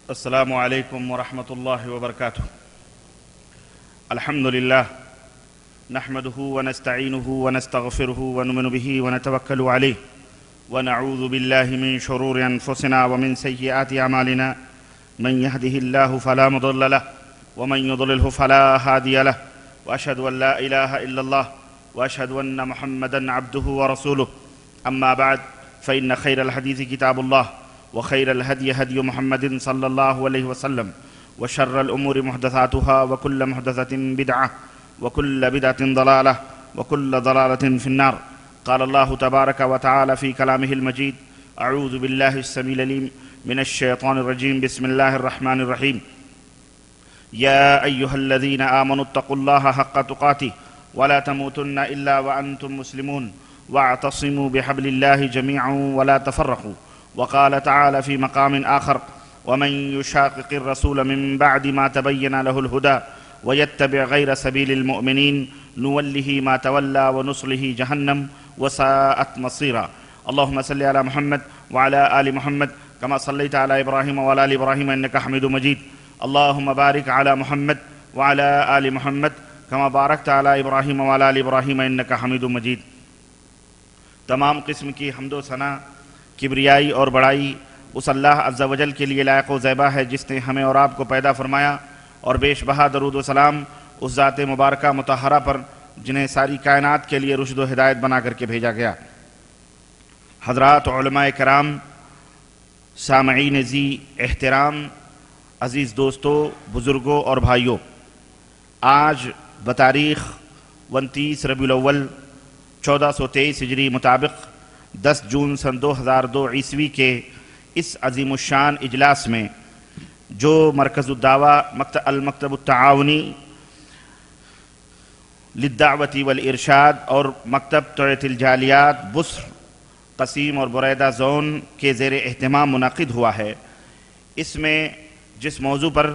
السلام علیکم ورحمۃ اللہ وبرکاتہ۔ الحمد للہ نحمده ونستعینه ونستغفره ونؤمن به ونتوکل علیہ ونعوذ باللہ من شرور انفسنا ومن سیئات اعمالنا من يهده الله فلا مضل له ومن يضلله فلا هادي له واشهد ان لا اله الا الله واشهد ان محمدا عبده ورسوله اما بعد فان خیر الحدیث کتاب اللہ وخير الهدي هدي محمد صلى الله عليه وسلم وشر الأمور محدثاتها وكل محدثة بدعة وكل بدعة ضلالة وكل ضلالة في النار. قال الله تبارك وتعالى في كلامه المجيد: أعوذ بالله السميع العليم من الشيطان الرجيم. بسم الله الرحمن الرحيم. يا أيها الذين آمنوا اتقوا الله حق تقاته ولا تموتن إلا وأنتم مسلمون واعتصموا بحبل الله جميعا ولا تفرقوا. وقال تعالى في مقام آخر: ومن يشاقق الرسول من بعد ما تبين له الهدى ويتبع غير سبيل المؤمنين نوله ما تولى ونصله جهنم وساءت مصيرا. اللهم صل على محمد وعلى آل محمد كما صليت على إبراهيم وعلى آل إبراهيم إنك حميد مجيد. اللهم بارك على محمد وعلى آل محمد كما باركت على إبراهيم وعلى آل إبراهيم إنك حميد مجيد. تمام قسم کی حمد و ثنا، کبریائی اور بڑائی اس اللہ عز و جل کے لیے لائق و زیبا ہے جس نے ہمیں اور آپ کو پیدا فرمایا، اور بیش بہا درود و سلام اس ذات مبارکہ مطہرہ پر جنہیں ساری کائنات کے لیے رشد و ہدایت بنا کر کے بھیجا گیا. حضرات علماء کرام، سامعین ذی احترام، عزیز دوستو، بزرگوں اور بھائیوں، آج بتاریخ 29 ربیع الاول 1423 ہجری مطابق 10 جون سن 2002 عیسوی کے اس عظیم الشان اجلاس میں جو مرکز الدعوہ المکتب التعاونی للدعوت والارشاد اور مکتب توعیت الجالیات بصر قصیم اور بریدہ زون کے زیر اہتمام منعقد ہوا ہے، اس میں جس موضوع پر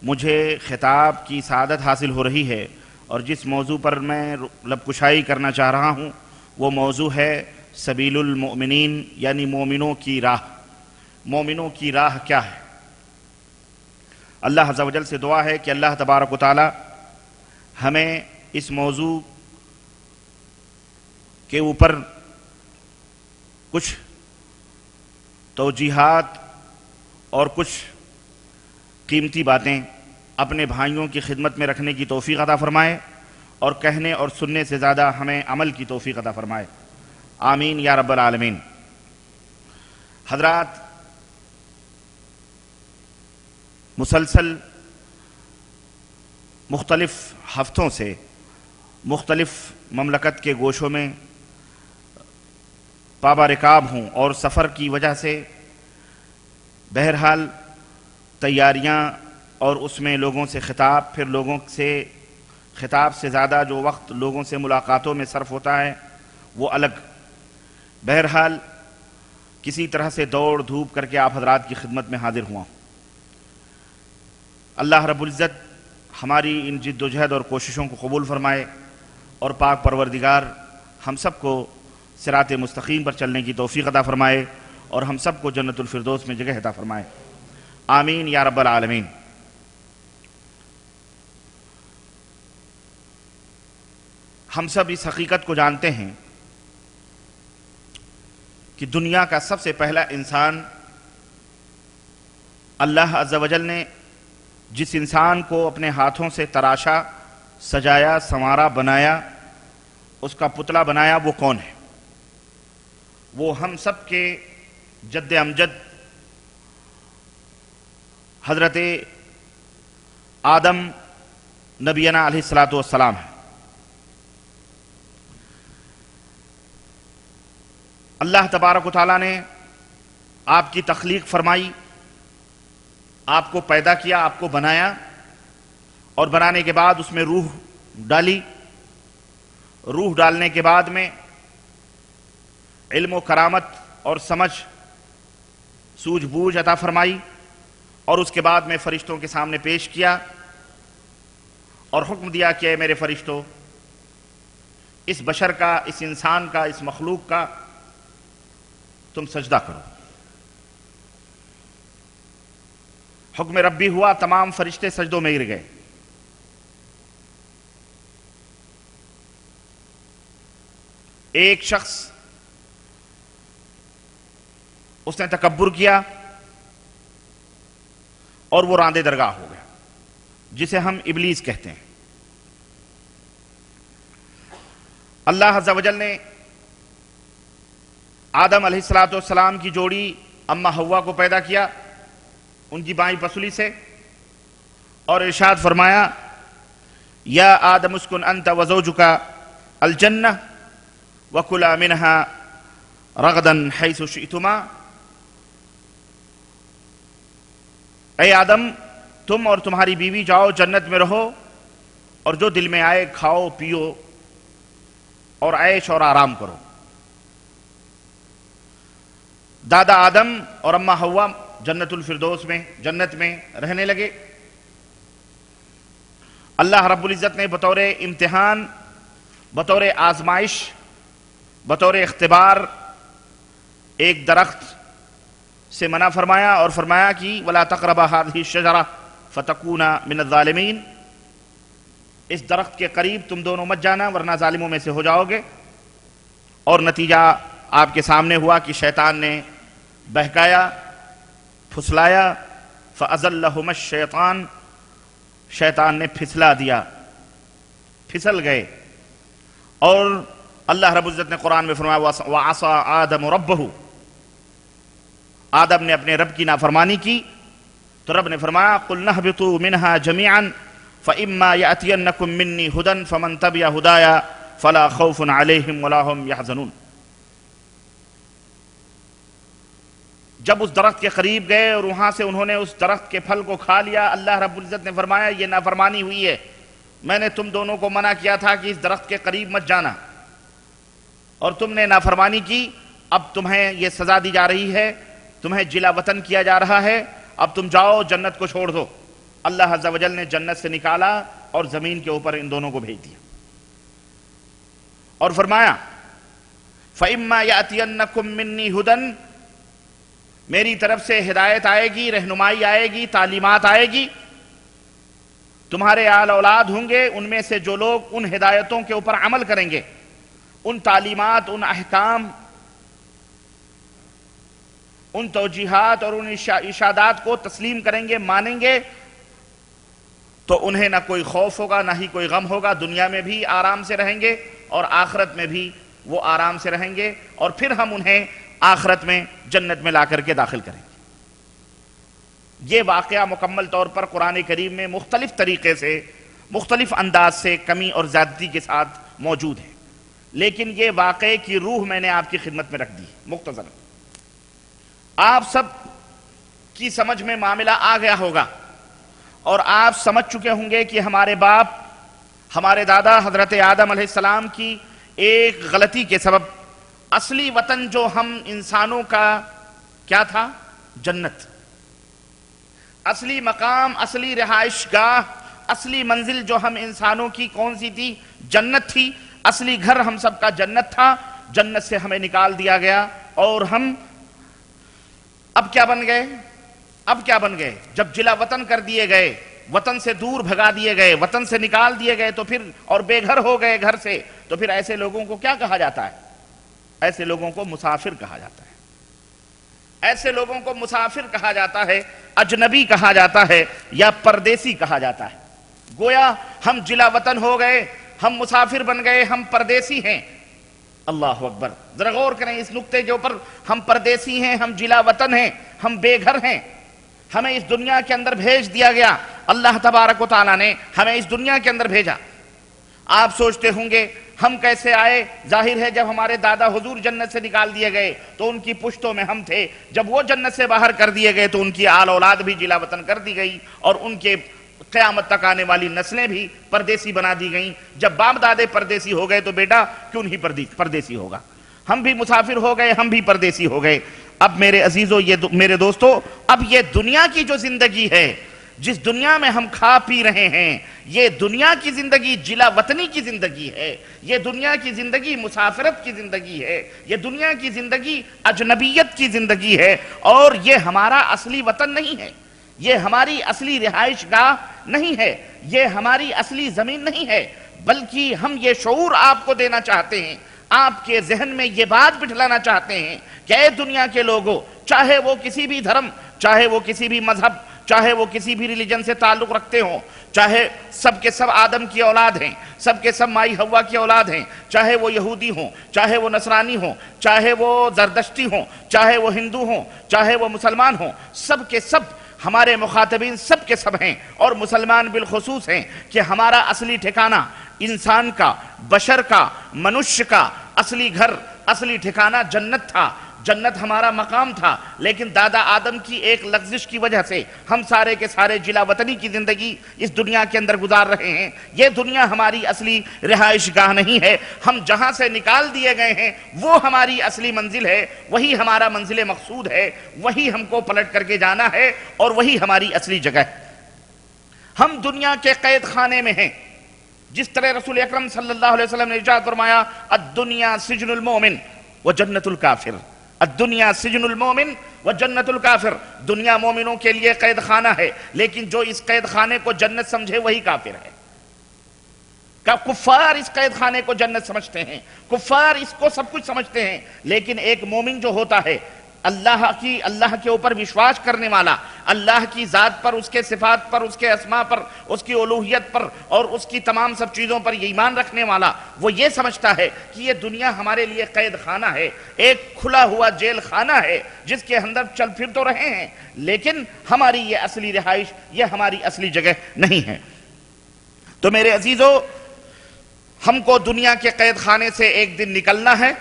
مجھے خطاب کی سعادت حاصل ہو رہی ہے اور جس موضوع پر میں لب کشائی کرنا چاہ رہا ہوں وہ موضوع ہے سبیل المؤمنین، یعنی مومنوں کی راہ. مومنوں کی راہ کیا ہے؟ اللہ عز و جل سے دعا ہے کہ اللہ تبارک و تعالی ہمیں اس موضوع کے اوپر کچھ توجیہات اور کچھ قیمتی باتیں اپنے بھائیوں کی خدمت میں رکھنے کی توفیق عطا فرمائے، اور کہنے اور سننے سے زیادہ ہمیں عمل کی توفیق عطا فرمائے. آمین یا رب العالمین. حضرات، مسلسل مختلف ہفتوں سے مختلف مملکت کے گوشوں میں پابہ رکاب ہوں، اور سفر کی وجہ سے بہرحال تیاریاں اور اس میں لوگوں سے خطاب، پھر لوگوں سے خطاب سے زیادہ جو وقت لوگوں سے ملاقاتوں میں صرف ہوتا ہے وہ الگ. بہرحال کسی طرح سے دوڑ دھوپ کر کے آپ حضرات کی خدمت میں حاضر ہوا. اللہ رب العزت ہماری ان جد و جہد اور کوششوں کو قبول فرمائے، اور پاک پروردگار ہم سب کو صراط مستقیم پر چلنے کی توفیق عطا فرمائے، اور ہم سب کو جنت الفردوس میں جگہ عطا فرمائے. آمین یا رب العالمین. ہم سب اس حقیقت کو جانتے ہیں کہ دنیا کا سب سے پہلا انسان اللہ عز و جل نے جس انسان کو اپنے ہاتھوں سے تراشا، سجایا، سنوارا، بنایا، اس کا پتلا بنایا، وہ کون ہے؟ وہ ہم سب کے جد امجد حضرت آدم نبینا علیہ الصلاۃ والسلام ہے. اللہ تبارک و تعالیٰ نے آپ کی تخلیق فرمائی، آپ کو پیدا کیا، آپ کو بنایا، اور بنانے کے بعد اس میں روح ڈالی. روح ڈالنے کے بعد میں علم و کرامت اور سمجھ، سوجھ بوجھ عطا فرمائی، اور اس کے بعد میں فرشتوں کے سامنے پیش کیا اور حکم دیا کہ اے میرے فرشتوں، اس بشر کا، اس انسان کا، اس مخلوق کا تم سجدہ کرو. حکم ربی ہوا، تمام فرشتے سجدوں میں گر گئے۔ ایک شخص اس نے تکبر کیا اور وہ راندے درگاہ ہو گیا، جسے ہم ابلیس کہتے ہیں۔ اللہ عز و جل نے آدم علیہ السلام کی جوڑی اماں حوا کو پیدا کیا ان کی بائیں پسلی سے، اور ارشاد فرمایا یا آدم اسکن انت وزوجک الجنہ وکلا منہا رغدا حیث شئتما، اے آدم تم اور تمہاری بیوی جاؤ جنت میں رہو اور جو دل میں آئے کھاؤ پیو اور عیش اور آرام کرو۔ دادا آدم اور اماں حوا جنت الفردوس میں، جنت میں رہنے لگے۔ اللہ رب العزت نے بطور امتحان، بطور آزمائش، بطور اختبار ایک درخت سے منع فرمایا اور فرمایا کہ وَلَا تَقْرَبَا هَذِهِ الشَّجَرَةَ فَتَكُونَ مِنَ الظَّالِمِينَ، اس درخت کے قریب تم دونوں مت جانا ورنہ ظالموں میں سے ہو جاؤ گے۔ اور نتیجہ آپ کے سامنے ہوا کہ شیطان نے بہکایا، پھسلایا، فَأَزَلَّهُمَا الشَّيْطَانُ، شیطان نے پھسلا دیا، پھسل گئے۔ اور اللہ رب العزت نے قرآن میں فرمایا وَعَصَىٰ آدَمُ رَبَّهُ، آدم نے اپنے رب کی نافرمانی کی تو رب نے فرمایا قُلْنَا اهْبِطُوا مِنْهَا جَمِيعًا فَإِمَّا يَأْتِيَنَّكُم مِّنِّي هُدًى فَمَن تَبِعَ هُدَايَ فَلَا خَوْفٌ عَلَيْهِمْ وَلَا هُمْ يَحْزَنُونَ۔ جب اس درخت کے قریب گئے اور وہاں سے انہوں نے اس درخت کے پھل کو کھا لیا، اللہ رب العزت نے فرمایا یہ نافرمانی ہوئی ہے، میں نے تم دونوں کو منع کیا تھا کہ اس درخت کے قریب مت جانا اور تم نے نافرمانی کی، اب تمہیں یہ سزا دی جا رہی ہے، تمہیں جلا وطن کیا جا رہا ہے، اب تم جاؤ جنت کو چھوڑ دو۔ اللہ عز و جل نے جنت سے نکالا اور زمین کے اوپر ان دونوں کو بھیج دیا اور فرمایا فَإِمَّا يَأْتِيَنَّكُم مِّنِّي هُدًى، میری طرف سے ہدایت آئے گی، رہنمائی آئے گی، تعلیمات آئے گی، تمہارے آل اولاد ہوں گے ان میں سے جو لوگ ان ہدایتوں کے اوپر عمل کریں گے، ان تعلیمات، ان احکام، ان توجیحات اور ان ارشادات کو تسلیم کریں گے، مانیں گے، تو انہیں نہ کوئی خوف ہوگا نہ ہی کوئی غم ہوگا، دنیا میں بھی آرام سے رہیں گے اور آخرت میں بھی وہ آرام سے رہیں گے، اور پھر ہم انہیں آخرت میں جنت میں لا کر کے داخل کریں گے۔ یہ واقعہ مکمل طور پر قرآن کریم میں مختلف طریقے سے، مختلف انداز سے، کمی اور زیادتی کے ساتھ موجود ہے، لیکن یہ واقعے کی روح میں نے آپ کی خدمت میں رکھ دی مختصر۔ آپ سب کی سمجھ میں معاملہ آ گیا ہوگا اور آپ سمجھ چکے ہوں گے کہ ہمارے باپ، ہمارے دادا حضرت آدم علیہ السلام کی ایک غلطی کے سبب اصلی وطن جو ہم انسانوں کا کیا تھا؟ جنت۔ اصلی مقام، اصلی رہائش گاہ، اصلی منزل جو ہم انسانوں کی کون سی تھی؟ جنت تھی۔ اصلی گھر ہم سب کا جنت تھا، جنت سے ہمیں نکال دیا گیا اور ہم اب کیا بن گئے؟ اب کیا بن گئے؟ جب جلا وطن کر دیے گئے، وطن سے دور بھگا دیے گئے، وطن سے نکال دیے گئے تو پھر اور بے گھر ہو گئے گھر سے، تو پھر ایسے لوگوں کو کیا کہا جاتا ہے؟ ایسے لوگوں کو مسافر کہا جاتا ہے۔ ایسے لوگوں کو مسافر کہا جاتا ہے، اجنبی کہا جاتا ہے یا پردیسی کہا جاتا ہے۔ گویا ہم جلا وطن ہو گئے، ہم مسافر بن گئے، ہم پردیسی ہیں۔ اللہ اکبر، ذرا غور کریں اس نقطے کے اوپر۔ ہم پردیسی ہیں، ہم جلا وطن ہیں، ہم بے گھر ہیں، ہمیں اس دنیا کے اندر بھیج دیا گیا، اللہ تبارک و تعالیٰ نے ہمیں اس دنیا کے اندر بھیجا۔ آپ سوچتے ہوں گے ہم کیسے آئے؟ ظاہر ہے جب ہمارے دادا حضور جنت سے نکال دیے گئے تو ان کی پشتوں میں ہم تھے، جب وہ جنت سے باہر کر دیے گئے تو ان کی آل اولاد بھی جلا وطن کر دی گئی اور ان کے قیامت تک آنے والی نسلیں بھی پردیسی بنا دی گئیں۔ جب باپ دادے پردیسی ہو گئے تو بیٹا کیوں نہیں پردیسی ہوگا؟ ہم بھی مسافر ہو گئے، ہم بھی پردیسی ہو گئے۔ اب میرے عزیزو، میرے دوستو، اب یہ دنیا کی جو زندگی ہے، جس دنیا میں ہم کھا پی رہے ہیں، یہ دنیا کی زندگی جلا وطنی کی زندگی ہے، یہ دنیا کی زندگی مسافرت کی زندگی ہے، یہ دنیا کی زندگی اجنبیت کی زندگی ہے، اور یہ ہمارا اصلی وطن نہیں ہے۔ یہ ہماری اصلی رہائش گاہ نہیں ہے، یہ ہماری اصلی زمین نہیں ہے، بلکہ ہم یہ شعور آپ کو دینا چاہتے ہیں، آپ کے ذہن میں یہ بات بٹھلانا چاہتے ہیں کہ اے دنیا کے لوگوں، چاہے وہ کسی بھی دھرم، چاہے وہ کسی بھی مذہب، چاہے وہ کسی بھی ریلیجن سے تعلق رکھتے ہوں، چاہے سب کے سب آدم کی اولاد ہیں، سب کے سب مائی ہوا کی اولاد ہیں، چاہے وہ یہودی ہوں، چاہے وہ نصرانی ہوں، چاہے وہ زردشتی ہوں، چاہے وہ ہندو ہوں، چاہے وہ مسلمان ہوں، سب کے سب ہمارے مخاطبین سب کے سب ہیں، اور مسلمان بالخصوص ہیں کہ ہمارا اصلی ٹھکانہ انسان کا، بشر کا، منشیہ کا اصلی گھر، اصلی ٹھکانہ جنت تھا، جنت ہمارا مقام تھا، لیکن دادا آدم کی ایک لغزش کی وجہ سے ہم سارے کے سارے جلا وطنی کی زندگی اس دنیا کے اندر گزار رہے ہیں۔ یہ دنیا ہماری اصلی رہائش گاہ نہیں ہے، ہم جہاں سے نکال دیے گئے ہیں وہ ہماری اصلی منزل ہے، وہی ہمارا منزل مقصود ہے، وہی ہم کو پلٹ کر کے جانا ہے، اور وہی ہماری اصلی جگہ ہے۔ ہم دنیا کے قید خانے میں ہیں، جس طرح رسول اکرم صلی اللہ علیہ وسلم نے ارشاد فرمایا الدنیا سجن المومن و جنت الکافر، الدنیا سجن المومن و جنت الکافر، دنیا مومنوں کے لیے قید خانہ ہے، لیکن جو اس قید خانے کو جنت سمجھے وہی کافر ہے۔ کفار اس قید خانے کو جنت سمجھتے ہیں، کفار اس کو سب کچھ سمجھتے ہیں، لیکن ایک مومن جو ہوتا ہے اللہ کے اوپر وشواس کرنے والا، اللہ کی ذات پر، اس کے صفات پر، اس کے اسماء پر، اس کی الوہیت پر اور اس کی تمام سب چیزوں پر یہ ایمان رکھنے والا، وہ یہ سمجھتا ہے کہ یہ دنیا ہمارے لیے قید خانہ ہے، ایک کھلا ہوا جیل خانہ ہے جس کے اندر چل پھر تو رہے ہیں، لیکن ہماری یہ اصلی رہائش، یہ ہماری اصلی جگہ نہیں ہے۔ تو میرے عزیزو، ہم کو دنیا کے قید خانے سے ایک دن نکلنا ہے،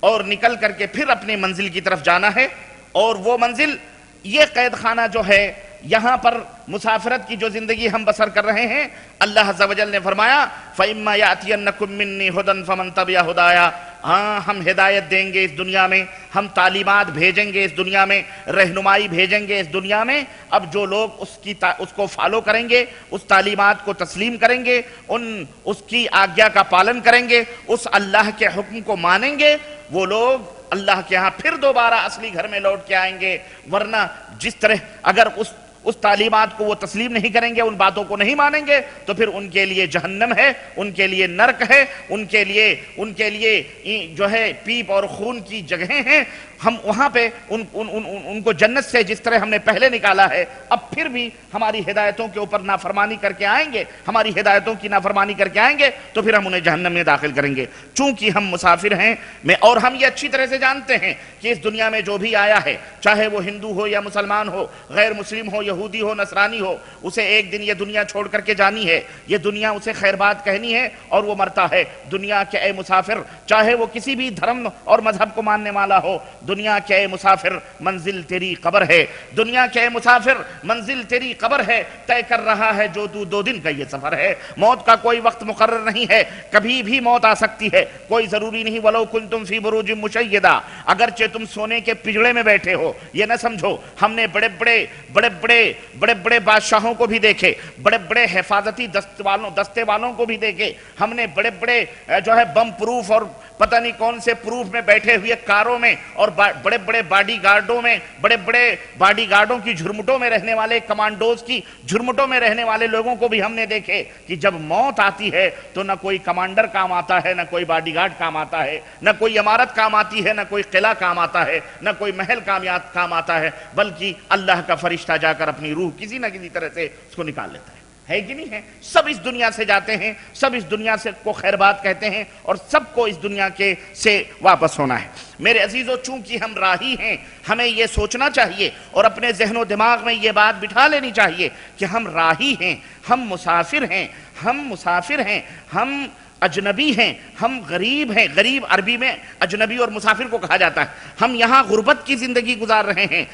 اور نکل کر کے پھر اپنے منزل کی طرف جانا ہے، اور وہ منزل، یہ قید خانہ جو ہے، یہاں پر مسافرت کی جو زندگی ہم بسر کر رہے ہیں، اللہ عز و جل نے فرمایا فَإِمَّا يَأْتِيَنَّكُم مِّنِّي هُدًى فَمَن تَبِعَ هُدَايَا، ہاں ہم ہدایت دیں گے اس دنیا میں، ہم تعلیمات بھیجیں گے اس دنیا میں، رہنمائی بھیجیں گے اس دنیا میں۔ اب جو لوگ اس کو فالو کریں گے، اس تعلیمات کو تسلیم کریں گے، اس کی آگیا کا پالن کریں گے، اس اللہ کے حکم کو مانیں گے، وہ لوگ اللہ کے ہاں پھر دوبارہ اصلی گھر میں لوٹ کے آئیں گے۔ ورنہ جس طرح اگر اس تعلیمات کو وہ تسلیم نہیں کریں گے، ان باتوں کو نہیں مانیں گے، تو پھر ان کے لیے جہنم ہے، ان کے لیے نرک ہے، ان کے لیے جو ہے پیپ اور خون کی جگہیں ہیں۔ ہم وہاں پہ ان کو جنت سے جس طرح ہم نے پہلے نکالا ہے، اب پھر بھی ہماری ہدایتوں کے اوپر نافرمانی کر کے آئیں گے، ہماری ہدایتوں کی نافرمانی کر کے آئیں گے، تو پھر ہم انہیں جہنم میں داخل کریں گے۔ چونکہ ہم مسافر ہیں، اور ہم یہ اچھی طرح سے جانتے ہیں کہ اس دنیا میں جو بھی آیا ہے، چاہے وہ ہندو ہو یا مسلمان ہو، غیر مسلم ہو، یہودی ہو، نصرانی ہو، اسے ایک دن یہ دنیا چھوڑ کر کے جانی ہے، یہ دنیا اسے خیر بات کہنی ہے، اور وہ مرتا ہے۔ دنیا کے اے مسافر، چاہے وہ کسی بھی دھرم اور مذہب کو ماننے والا ہو، دنیا کے اے مسافر منزل تیری قبر ہے، دنیا کے اے مسافر منزل تیری قبر ہے، طے کر رہا ہے جو تو 2 دن کا یہ سفر ہے۔ موت کا کوئی وقت مقرر نہیں ہے، کبھی بھی موت آ سکتی ہے، کوئی ضروری نہیں۔ وَلَوْ كُنْتُمْ فِي بُرُوجٍ مُشَيَّدَةٍ، اگرچہ تم سونے کے پجڑے میں بیٹھے ہو، یہ نہ سمجھو ہم نے بڑے بڑے بادشاہوں کو بھی دیکھے، بڑے بڑے حفاظتی دستے والوں کو بھی دیکھے، ہم نے بڑے بڑے جو ہے بم پروف اور پتہ نہیں کون سے پروف میں بیٹھے ہوئے کاروں میں، اور بڑے بڑے باڈی گارڈوں میں، بڑے بڑے باڈی گارڈوں کی جھرمٹوں میں رہنے والے، کمانڈوز کی جھرمٹوں میں رہنے والے لوگوں کو بھی ہم نے دیکھے کہ جب موت آتی ہے تو نہ کوئی کمانڈر کام آتا ہے، نہ کوئی باڈی گارڈ کام آتا ہے، نہ کوئی عمارت کام آتی ہے، نہ کوئی قلعہ کام آتا ہے، نہ کوئی محل کام آتا ہے، بلکہ اللہ کا فرشتہ جا کر اپنی روح کسی نہ کسی طرح سے اس کو نکال لیتا ہے کہ نہیں ہے؟ سب اس دنیا سے جاتے ہیں، سب اس دنیا سے کو خیر بات کہتے ہیں، اور سب کو اس دنیا کے سے واپس ہونا ہے۔ میرے عزیزو، چونکہ ہم راہی ہیں، ہمیں یہ سوچنا چاہیے اور اپنے ذہن و دماغ میں یہ بات بٹھا لینی چاہیے کہ ہم راہی ہیں، ہم مسافر ہیں، ہم اجنبی ہیں، ہم غریب ہیں۔ غریب عربی میں اجنبی اور مسافر کو کہا جاتا ہے۔ ہم یہاں غربت کی زندگی گزار رہے ہیں۔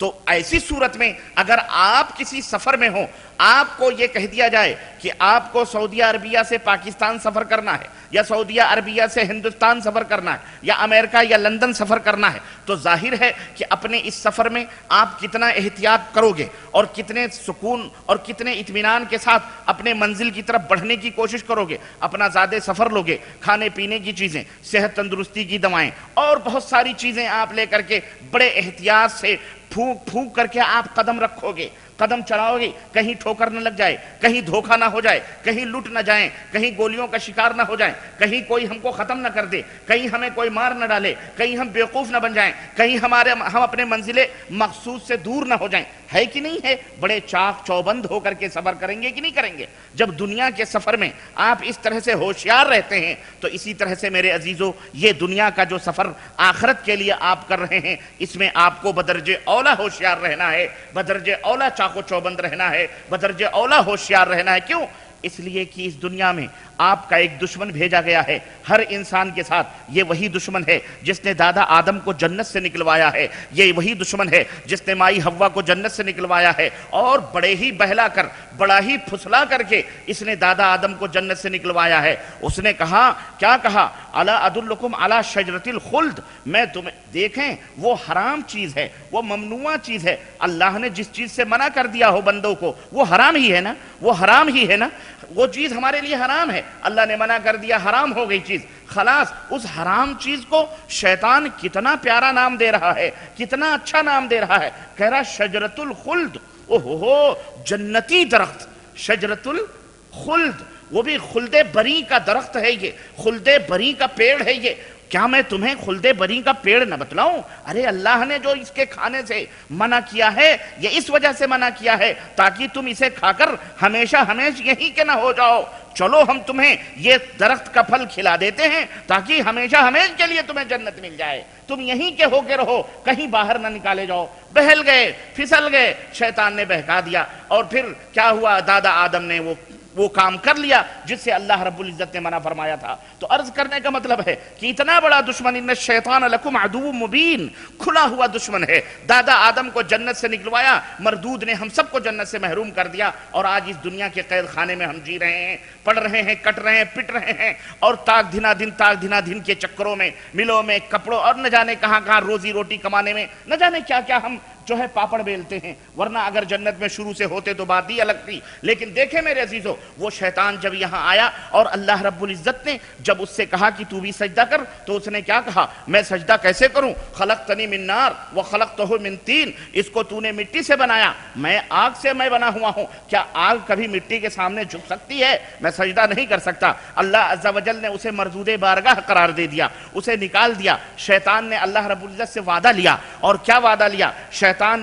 تو ایسی صورت میں اگر آپ کسی سفر میں ہوں، آپ کو یہ کہہ دیا جائے کہ آپ کو سعودی عربیہ سے پاکستان سفر کرنا ہے، یا سعودی عربیہ سے ہندوستان سفر کرنا ہے، یا امریکہ یا لندن سفر کرنا ہے، تو ظاہر ہے کہ اپنے اس سفر میں آپ کتنا احتیاط کرو گے، اور کتنے سکون اور کتنے اطمینان کے ساتھ اپنے منزل کی طرف بڑھنے کی کوشش کرو گے۔ اپنا زیادہ سفر لوگے، کھانے پینے کی چیزیں، صحت تندرستی کی دوائیں، اور بہت ساری چیزیں آپ لے کر کے بڑے احتیاط سے پھونک پھونک کر کے آپ قدم رکھوگے، قدم چلاؤگے، کہیں ٹھوکر نہ لگ جائے، کہیں دھوکہ نہ ہو جائے، کہیں لٹ نہ جائیں، کہیں گولیوں کا شکار نہ ہو جائیں، کہیں کوئی ہم کو ختم نہ کر دے، کہیں ہمیں کوئی مار نہ ڈالے، کہیں ہم بیوقوف نہ بن جائیں، کہیں ہم اپنے منزل مقصود سے دور نہ ہو جائیں. ہے کہ نہیں ہے؟ بڑے چاق چوبند ہو کر کے سفر کریں گے کہ نہیں کریں گے؟ جب دنیا کے سفر میں آپ اس طرح سے ہوشیار رہتے ہیں تو اسی طرح سے میرے عزیزو یہ دنیا کا جو سفر آخرت کے لیے آپ کر رہے ہیں، اس میں آپ کو بدرجہ اولا ہوشیار رہنا ہے، بدرجہ اولا چاق و چوبند رہنا ہے، بدرجہ اولا ہوشیار رہنا ہے. کیوں؟ اس لیے کہ اس دنیا میں آپ کا ایک دشمن بھیجا گیا ہے ہر انسان کے ساتھ. یہ وہی دشمن ہے جس نے دادا آدم کو جنت سے نکلوایا ہے، یہ وہی دشمن ہے جس نے مائی حوا کو جنت سے نکلوایا ہے، اور بڑے ہی بہلا کر، بڑا ہی پھسلا کر کے اس نے دادا آدم کو جنت سے نکلوایا ہے. اس نے کہا، کیا کہا؟ الا ادلکم علی شجرۃ الخلد. میں تمہیں، دیکھیں وہ حرام چیز ہے، وہ ممنوع چیز ہے. اللہ نے جس چیز سے منع کر دیا ہو بندوں کو وہ حرام ہی ہے نا، وہ حرام ہی ہے نا، وہ چیز ہمارے لیے حرام ہے. اللہ نے منع کر دیا، حرام ہو گئی چیز، خلاص. اس حرام چیز کو شیطان کتنا پیارا نام دے رہا ہے، کتنا اچھا نام دے رہا ہے. کہہ رہا شجرۃ الخلد، اوہو جنتی درخت، شجرۃ الخلد، وہ بھی خلد بری کا درخت ہے، یہ خلد بری کا پیڑ ہے. یہ کیا میں تمہیں خلد بری کا پیڑ نہ بتلاؤں؟ ارے اللہ نے جو اس کے کھانے سے منع کیا ہے یہ اس وجہ سے منع کیا ہے تاکہ تم اسے کھا کر ہمیشہ یہیں کے نہ ہو جاؤ. چلو ہم تمہیں یہ درخت کا پھل کھلا دیتے ہیں تاکہ ہمیشہ کے لیے تمہیں جنت مل جائے، تم یہیں کے ہو کے رہو، کہیں باہر نہ نکالے جاؤ. بہل گئے، پھسل گئے، شیطان نے بہکا دیا. اور پھر کیا ہوا؟ دادا آدم نے وہ کام کر لیا جس سے اللہ رب العزت نے منع فرمایا تھا. تو عرض کرنے کا مطلب ہے کہ اتنا بڑا دشمن، ان الشیطان لکم عدو مبین، کھلا ہوا دشمن ہے. دادا آدم کو جنت سے نکلوایا، مردود نے ہم سب کو جنت سے محروم کر دیا، اور آج اس دنیا کے قید خانے میں ہم جی رہے ہیں، پڑھ رہے ہیں، کٹ رہے ہیں، پٹ رہے ہیں، اور تاک دھنا دن کے چکروں میں، ملوں میں، کپڑوں، اور نہ جانے کہاں کہاں روزی روٹی کمانے میں، نہ جانے کیا کیا ہم جو ہے پاپڑ بیلتے ہیں. ورنہ اگر جنت میں شروع سے ہوتے تو بات ہی الگ تھی. لیکن دیکھیں میرے عزیزو، وہ شیطان جب یہاں آیا اور اللہ رب العزت نے جب اس سے کہا کہ تو بھی سجدہ کر، تو اس نے کیا کہا؟ میں سجدہ کیسے کروں؟ خلقتنی من نار وخلقتہ من طین. اس کو تو نے مٹی سے بنایا، میں آگ سے میں بنا ہوا ہوں. کیا آگ کبھی مٹی کے سامنے جھک سکتی ہے؟ میں سجدہ نہیں کر سکتا. اللہ عز و جل نے اسے مردود بارگاہ قرار دے دیا، اسے نکال دیا. شیطان نے اللہ رب العزت سے وعدہ لیا، اور کیا وعدہ لیا؟ شیطان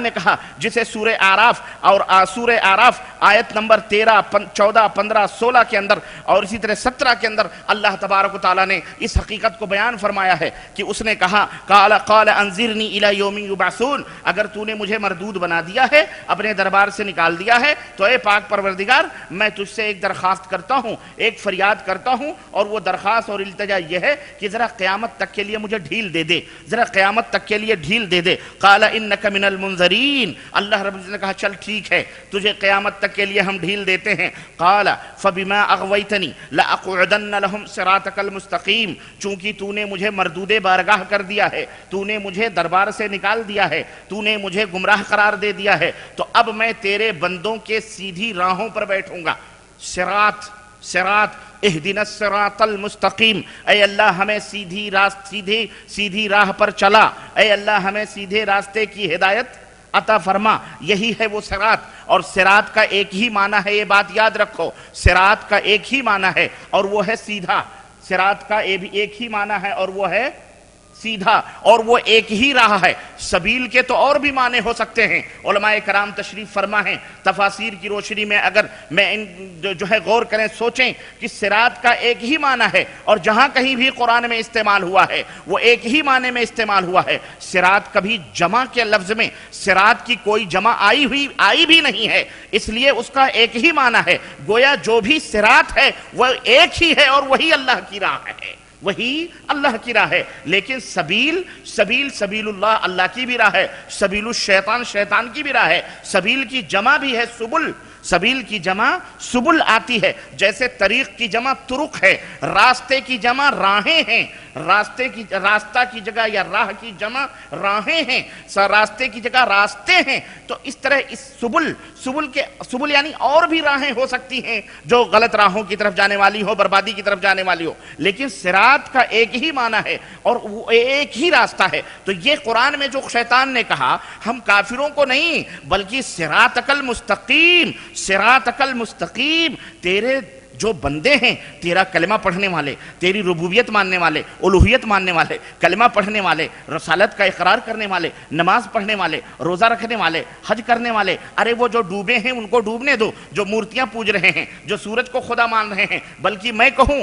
نے کہا جسے سورہ آراف آیت نمبر 13 14 15 16 کے اندر اور اسی طرح 17 کے اندر اللہ تبارک و تعالیٰ نے اس حقیقت کو بیان فرمایا ہے کہ اس نے کہا قال انذرنی الی یوم یبعثون. اگر تو نے مجھے مردود بنا دیا ہے، اپنے دربار سے نکال دیا ہے، تو اے پاک پروردگار میں تجھ سے ایک درخواست کرتا ہوں، ایک فریاد کرتا ہوں، اور وہ درخواست اور التجا یہ ہے کہ ذرا قیامت تک کے لیے مجھے ڈھیل دے دے، ذرا قیامت تک کے لیے ڈھیل دے دے. قال انک من المنذرین. اللہ رب العزت نے کہا چل ٹھیک ہے، تجھے قیامت تک کے لیے ہم ڈھیل دیتے ہیں. قال فبما اغویتنی لاقعدن لهم صراطک المستقیم. چونکہ تو نے مجھے مردود بارگاہ کر دیا ہے، تو نے مجھے دربار سے نکال دیا ہے، تو نے مجھے گمراہ قرار دے دیا ہے، تو اب میں تیرے بندوں کے سیدھی راہوں پر بیٹھوں گا. صراط اہدنا الصراط المستقیم. اے اللہ ہمیں سیدھی راہ پر چلا، اے اللہ ہمیں سیدھے راستے کی ہدایت عطا فرما. یہی ہے وہ صراط. اور صراط کا ایک ہی معنی ہے، یہ بات یاد رکھو، صراط کا ایک ہی معنی ہے اور وہ ہے سیدھا. صراط کا ایک ہی معنی ہے اور وہ ہے سیدھا، اور وہ ایک ہی راہ ہے. سبیل کے تو اور بھی معنی ہو سکتے ہیں. علماء کرام تشریف فرما ہیں، تفاسیر کی روشنی میں اگر جو ہے غور کریں، سوچیں کہ صراط کا ایک ہی معنی ہے، اور جہاں کہیں بھی قرآن میں استعمال ہوا ہے وہ ایک ہی معنی میں استعمال ہوا ہے. صراط کبھی جمع کے لفظ میں صراط کی کوئی جمع آئی بھی نہیں ہے، اس لیے اس کا ایک ہی معنی ہے. گویا جو بھی صراط ہے وہ ایک ہی ہے اور وہی اللہ کی راہ ہے، وہی اللہ کی راہ ہے. لیکن سبیل اللہ اللہ کی بھی راہ ہے، سبیل الشیطان شیطان کی بھی راہ ہے. سبیل کی جمع بھی ہے سبل، سبیل کی جمع سبل آتی ہے. جیسے طریق کی جمع طرق ہے، راستے کی جمع راہیں ہیں، راستہ کی جگہ یا راہ کی جمع راہیں ہیں، راستے کی جگہ راستے ہیں. تو اس طرح اس سبل یعنی اور بھی راہیں ہو سکتی ہیں جو غلط راہوں کی طرف جانے والی ہو، بربادی کی طرف جانے والی ہو. لیکن صراط صراط کا ایک ہی معنی ہے اور وہ ایک ہی راستہ ہے. تو یہ قرآن میں جو شیطان نے کہا ہم کافروں کو نہیں بلکہ صراطک المستقیم، صراطک المستقیم، تیرے جو بندے ہیں تیرا کلمہ پڑھنے والے، تیری ربوبیت ماننے والے، الوہیت ماننے والے، کلمہ پڑھنے والے، رسالت کا اقرار کرنے والے، نماز پڑھنے والے، روزہ رکھنے والے، حج کرنے والے، ارے وہ جو ڈوبے ہیں ان کو ڈوبنے دو، جو مورتیاں پوج رہے ہیں، جو سورج کو خدا مان رہے ہیں، بلکہ میں کہوں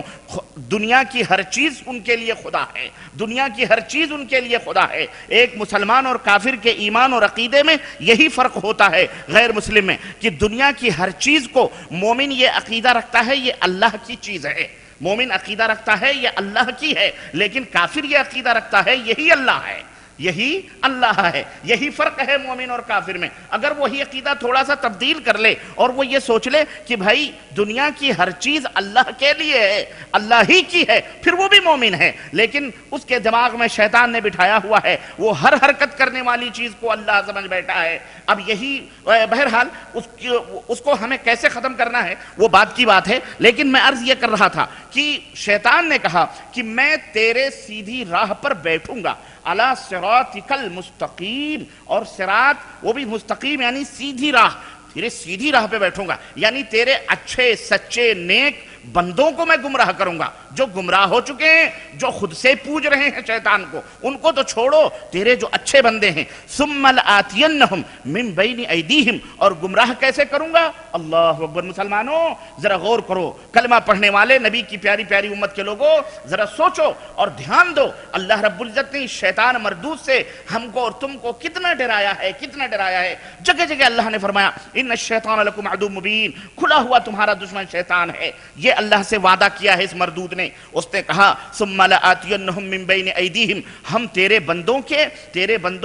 دنیا کی ہر چیز ان کے لیے خدا ہے، دنیا کی ہر چیز ان کے لیے خدا ہے. ایک مسلمان اور کافر کے ایمان اور عقیدے میں یہی فرق ہوتا ہے غیر مسلم میں، کہ دنیا کی ہر چیز کو مومن یہ عقیدہ رکھتا ہے یہ اللہ کی چیز ہے، مومن عقیدہ رکھتا ہے یہ اللہ کی ہے، لیکن کافر یہ عقیدہ رکھتا ہے یہی اللہ ہے، یہی اللہ ہے. یہی فرق ہے مومن اور کافر میں. اگر وہی عقیدہ تھوڑا سا تبدیل کر لے اور وہ یہ سوچ لے کہ بھائی دنیا کی ہر چیز اللہ کے لیے ہے، اللہ ہی کی ہے، پھر وہ بھی مومن ہے. لیکن اس کے دماغ میں شیطان نے بٹھایا ہوا ہے، وہ ہر حرکت کرنے والی چیز کو اللہ سمجھ بیٹھا ہے. اب یہی بہرحال اس کو ہمیں کیسے ختم کرنا ہے وہ بات کی بات ہے. لیکن میں عرض یہ کر رہا تھا کہ شیطان نے کہا کہ میں تیرے سیدھی راہ پر بیٹھوں گا، علی صراطک المستقیم، اور صراط وہ بھی مستقیم یعنی سیدھی راہ، تیرے سیدھی راہ پہ بیٹھوں گا، یعنی تیرے اچھے سچے نیک بندوں کو میں گمراہ کروں گا. جو گمراہ ہو چکے ہیں، جو خود سے پوج رہے ہیں شیطان کو، ان کو تو چھوڑو، تیرے جو اچھے بندے ہیں. ثم لآتینہم من بین ایدیہم، اور گمراہ کیسے کروں گا؟ اللہ اکبر. مسلمانوں ذرا غور کرو، کلمہ پڑھنے والے نبی کی پیاری پیاری امت کے لوگوں ذرا سوچو اور دھیان دو. اللہ رب العزت نے شیطان مردود سے ہم کو اور تم کو کتنا ڈرایا ہے، کتنا ڈرایا ہے. جگہ جگہ اللہ نے فرمایا ان الشیطان لکم عدو مبین، کھلا ہوا تمہارا دشمن شیطان ہے. یہ اللہ سے وعدہ کیا ہے اس مردود نے. اس نے کہا ثم لآتینہم من بین ایدیہم، ہم تیرے بندوں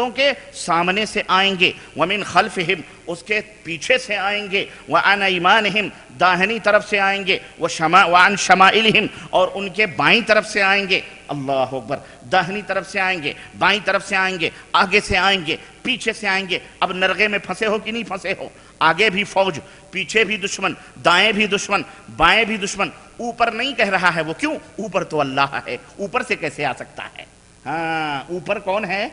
کے سامنے سے آئیں گے، ومن خلفہم، اس کے پیچھے سے آئیں گے، وعن ایمانہم، داہنی طرف سے آئیں گے، وعن شمائلہم، اور ان کے بائیں طرف سے آئیں گے. اللہ اکبر. داہنی طرف سے آئیں گے، بائیں طرف سے آئیں گے، آگے سے آئیں گے، پیچھے سے آئیں گے. اب نرغے میں پھنسے ہو کہ نہیں پھنسے ہو؟ آگے بھی فوج، پیچھے بھی دشمن، دائیں بھی دشمن، بائیں بھی دشمن. اوپر نہیں کہہ رہا ہے وہ، کیوں؟ اوپر تو اللہ ہے، اوپر سے کیسے آ سکتا ہے؟ ہاں اوپر کون ہے؟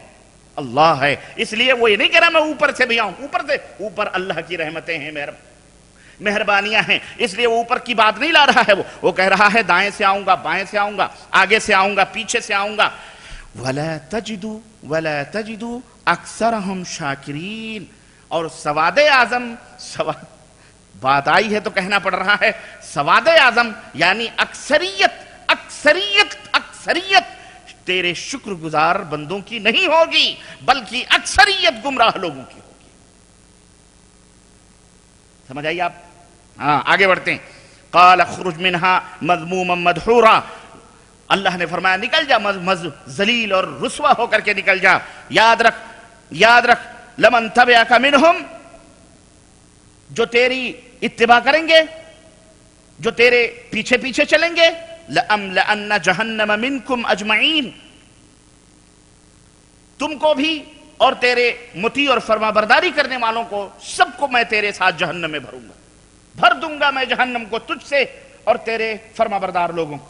اللہ ہے. اس لیے وہ یہ نہیں کہہ رہا میں اوپر سے بھی آؤں، اوپر اللہ کی رحمتیں ہیں، مہربانیاں ہیں، اس لیے وہ اوپر کی بات نہیں لا رہا ہے. وہ کہہ رہا ہے دائیں سے آؤں گا، بائیں سے آؤں گا، آگے سے آؤں گا، پیچھے سے آؤں گا. وَلَا تَجِدُوا أَكْثَرَهُمْ شَاكِرِينَ. اور سواد اعظم، بات آئی ہے تو کہنا پڑ رہا ہے، سواد اعظم یعنی اکثریت تیرے شکر گزار بندوں کی نہیں ہوگی بلکہ اکثریت گمراہ لوگوں کی ہوگی. سمجھ آئیے آپ؟ ہاں آگے بڑھتے ہیں. قال اخرج منها مذموما مدحورا، اللہ نے فرمایا نکل جا ذلیل اور رسوا ہو کر کے نکل جا. یاد رکھ لمن تبعک منہم، جو تیری اتباع کریں گے، جو تیرے پیچھے پیچھے چلیں گے، لَأَمْلَأَنَّ جَهَنَّمَ مِنْكُمْ أَجْمَعِينَ، تم کو بھی اور تیرے مطیع اور فرما برداری کرنے والوں کو سب کو میں تیرے ساتھ جہنم میں بھروں گا، بھر دوں گا میں جہنم کو تجھ سے اور تیرے فرما بردار لوگوں کو.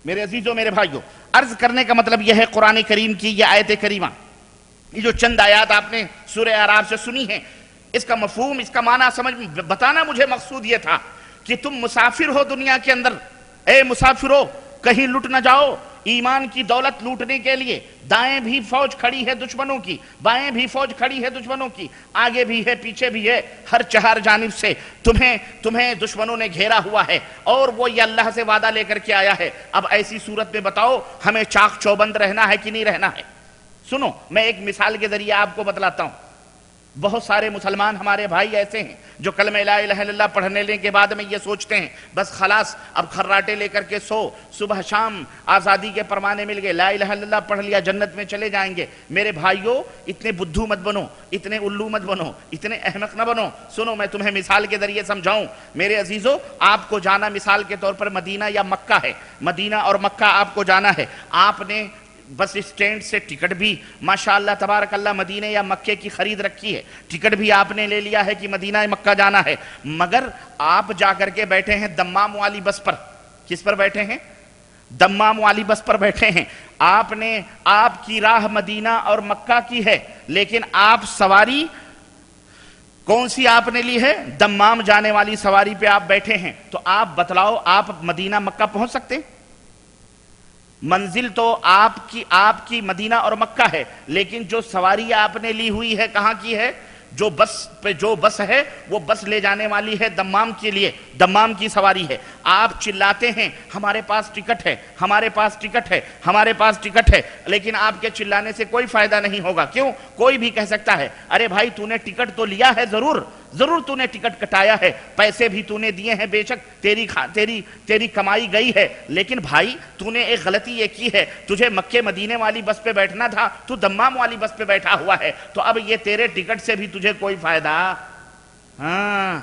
میرے عزیزوں، میرے بھائیوں، عرض کرنے کا مطلب یہ ہے قرآن کریم کی یہ آیت کریمہ، یہ جو چند آیات آپ نے سورہ اعراف سے سنی ہیں، اس کا مفہوم، اس کا معنی بتانا مجھے مقصود یہ تھا کہ تم مسافر ہو دنیا کے اندر. اے مسافرو، کہیں لٹ نہ جاؤ ایمان کی دولت لوٹنے کے لیے. دائیں بھی فوج کھڑی ہے دشمنوں کی، بائیں بھی فوج کھڑی ہے دشمنوں کی، آگے بھی ہے پیچھے بھی ہے، ہر چہار جانب سے تمہیں دشمنوں نے گھیرا ہوا ہے، اور وہ یہ اللہ سے وعدہ لے کر کے آیا ہے. اب ایسی صورت میں بتاؤ ہمیں چاق چوبند رہنا ہے کہ نہیں رہنا ہے؟ سنو، میں ایک مثال کے ذریعے آپ کو بتلاتا ہوں. بہت سارے مسلمان ہمارے بھائی ایسے ہیں جو کلمہ لا الہ الا اللہ پڑھنے لیں کے بعد میں یہ سوچتے ہیں بس خلاص اب خراٹے لے کر کے صبح شام آزادی کے پروانے مل گئے، لا الہ الا اللہ پڑھ لیا جنت میں چلے جائیں گے. میرے بھائیوں، اتنے بدھو مت بنو، اتنے الو مت بنو، اتنے احمق نہ بنو. سنو، میں تمہیں مثال کے ذریعے سمجھاؤں. میرے عزیزوں، آپ کو جانا مثال کے طور پر مدینہ یا مکہ ہے، مدینہ اور مکہ آپ کو جانا ہے. آپ نے بس اسٹینڈ سے ٹکٹ بھی ماشاءاللہ تبارک اللہ مدینہ یا مکے کی خرید رکھی ہے، ٹکٹ بھی آپ نے لے لیا ہے کہ مدینہ مکہ جانا ہے، مگر آپ جا کر کے بیٹھے ہیں دمام والی بس پر. کس پر بیٹھے ہیں؟ دمام والی بس پر بیٹھے ہیں، آپ کی راہ مدینہ اور مکہ کی ہے، لیکن آپ سواری کون سی آپ نے لی ہے؟ دمام جانے والی سواری پہ آپ بیٹھے ہیں، تو آپ بتلاؤ آپ مدینہ مکہ پہنچ سکتے ہیں؟ منزل تو آپ کی مدینہ اور مکہ ہے، لیکن جو سواری آپ نے لی ہوئی ہے کہاں کی ہے؟ جو بس ہے وہ بس لے جانے والی ہے دمام کے لیے، دمام کی سواری ہے۔ آپ چلاتے ہیں ہمارے پاس ٹکٹ ہے، ہمارے پاس ٹکٹ ہے، ہمارے پاس ٹکٹ ہے، لیکن آپ کے چلانے سے کوئی فائدہ نہیں ہوگا۔ کیوں؟ کوئی بھی کہہ سکتا ہے ارے بھائی تو نے ٹکٹ تو لیا ہے، ضرور تو نے ٹکٹ کٹایا ہے، پیسے بھی تو نے دیے ہیں، بے شک تیری کمائی گئی ہے، لیکن بھائی تو نے ایک غلطی یہ کی ہے، تجھے مکے مدینے والی بس پہ بیٹھنا تھا، تو دمام والی بس پہ بیٹھا ہوا ہے، تو اب یہ تیرے ٹکٹ سے بھی تجھے کوئی فائدہ۔ ہاں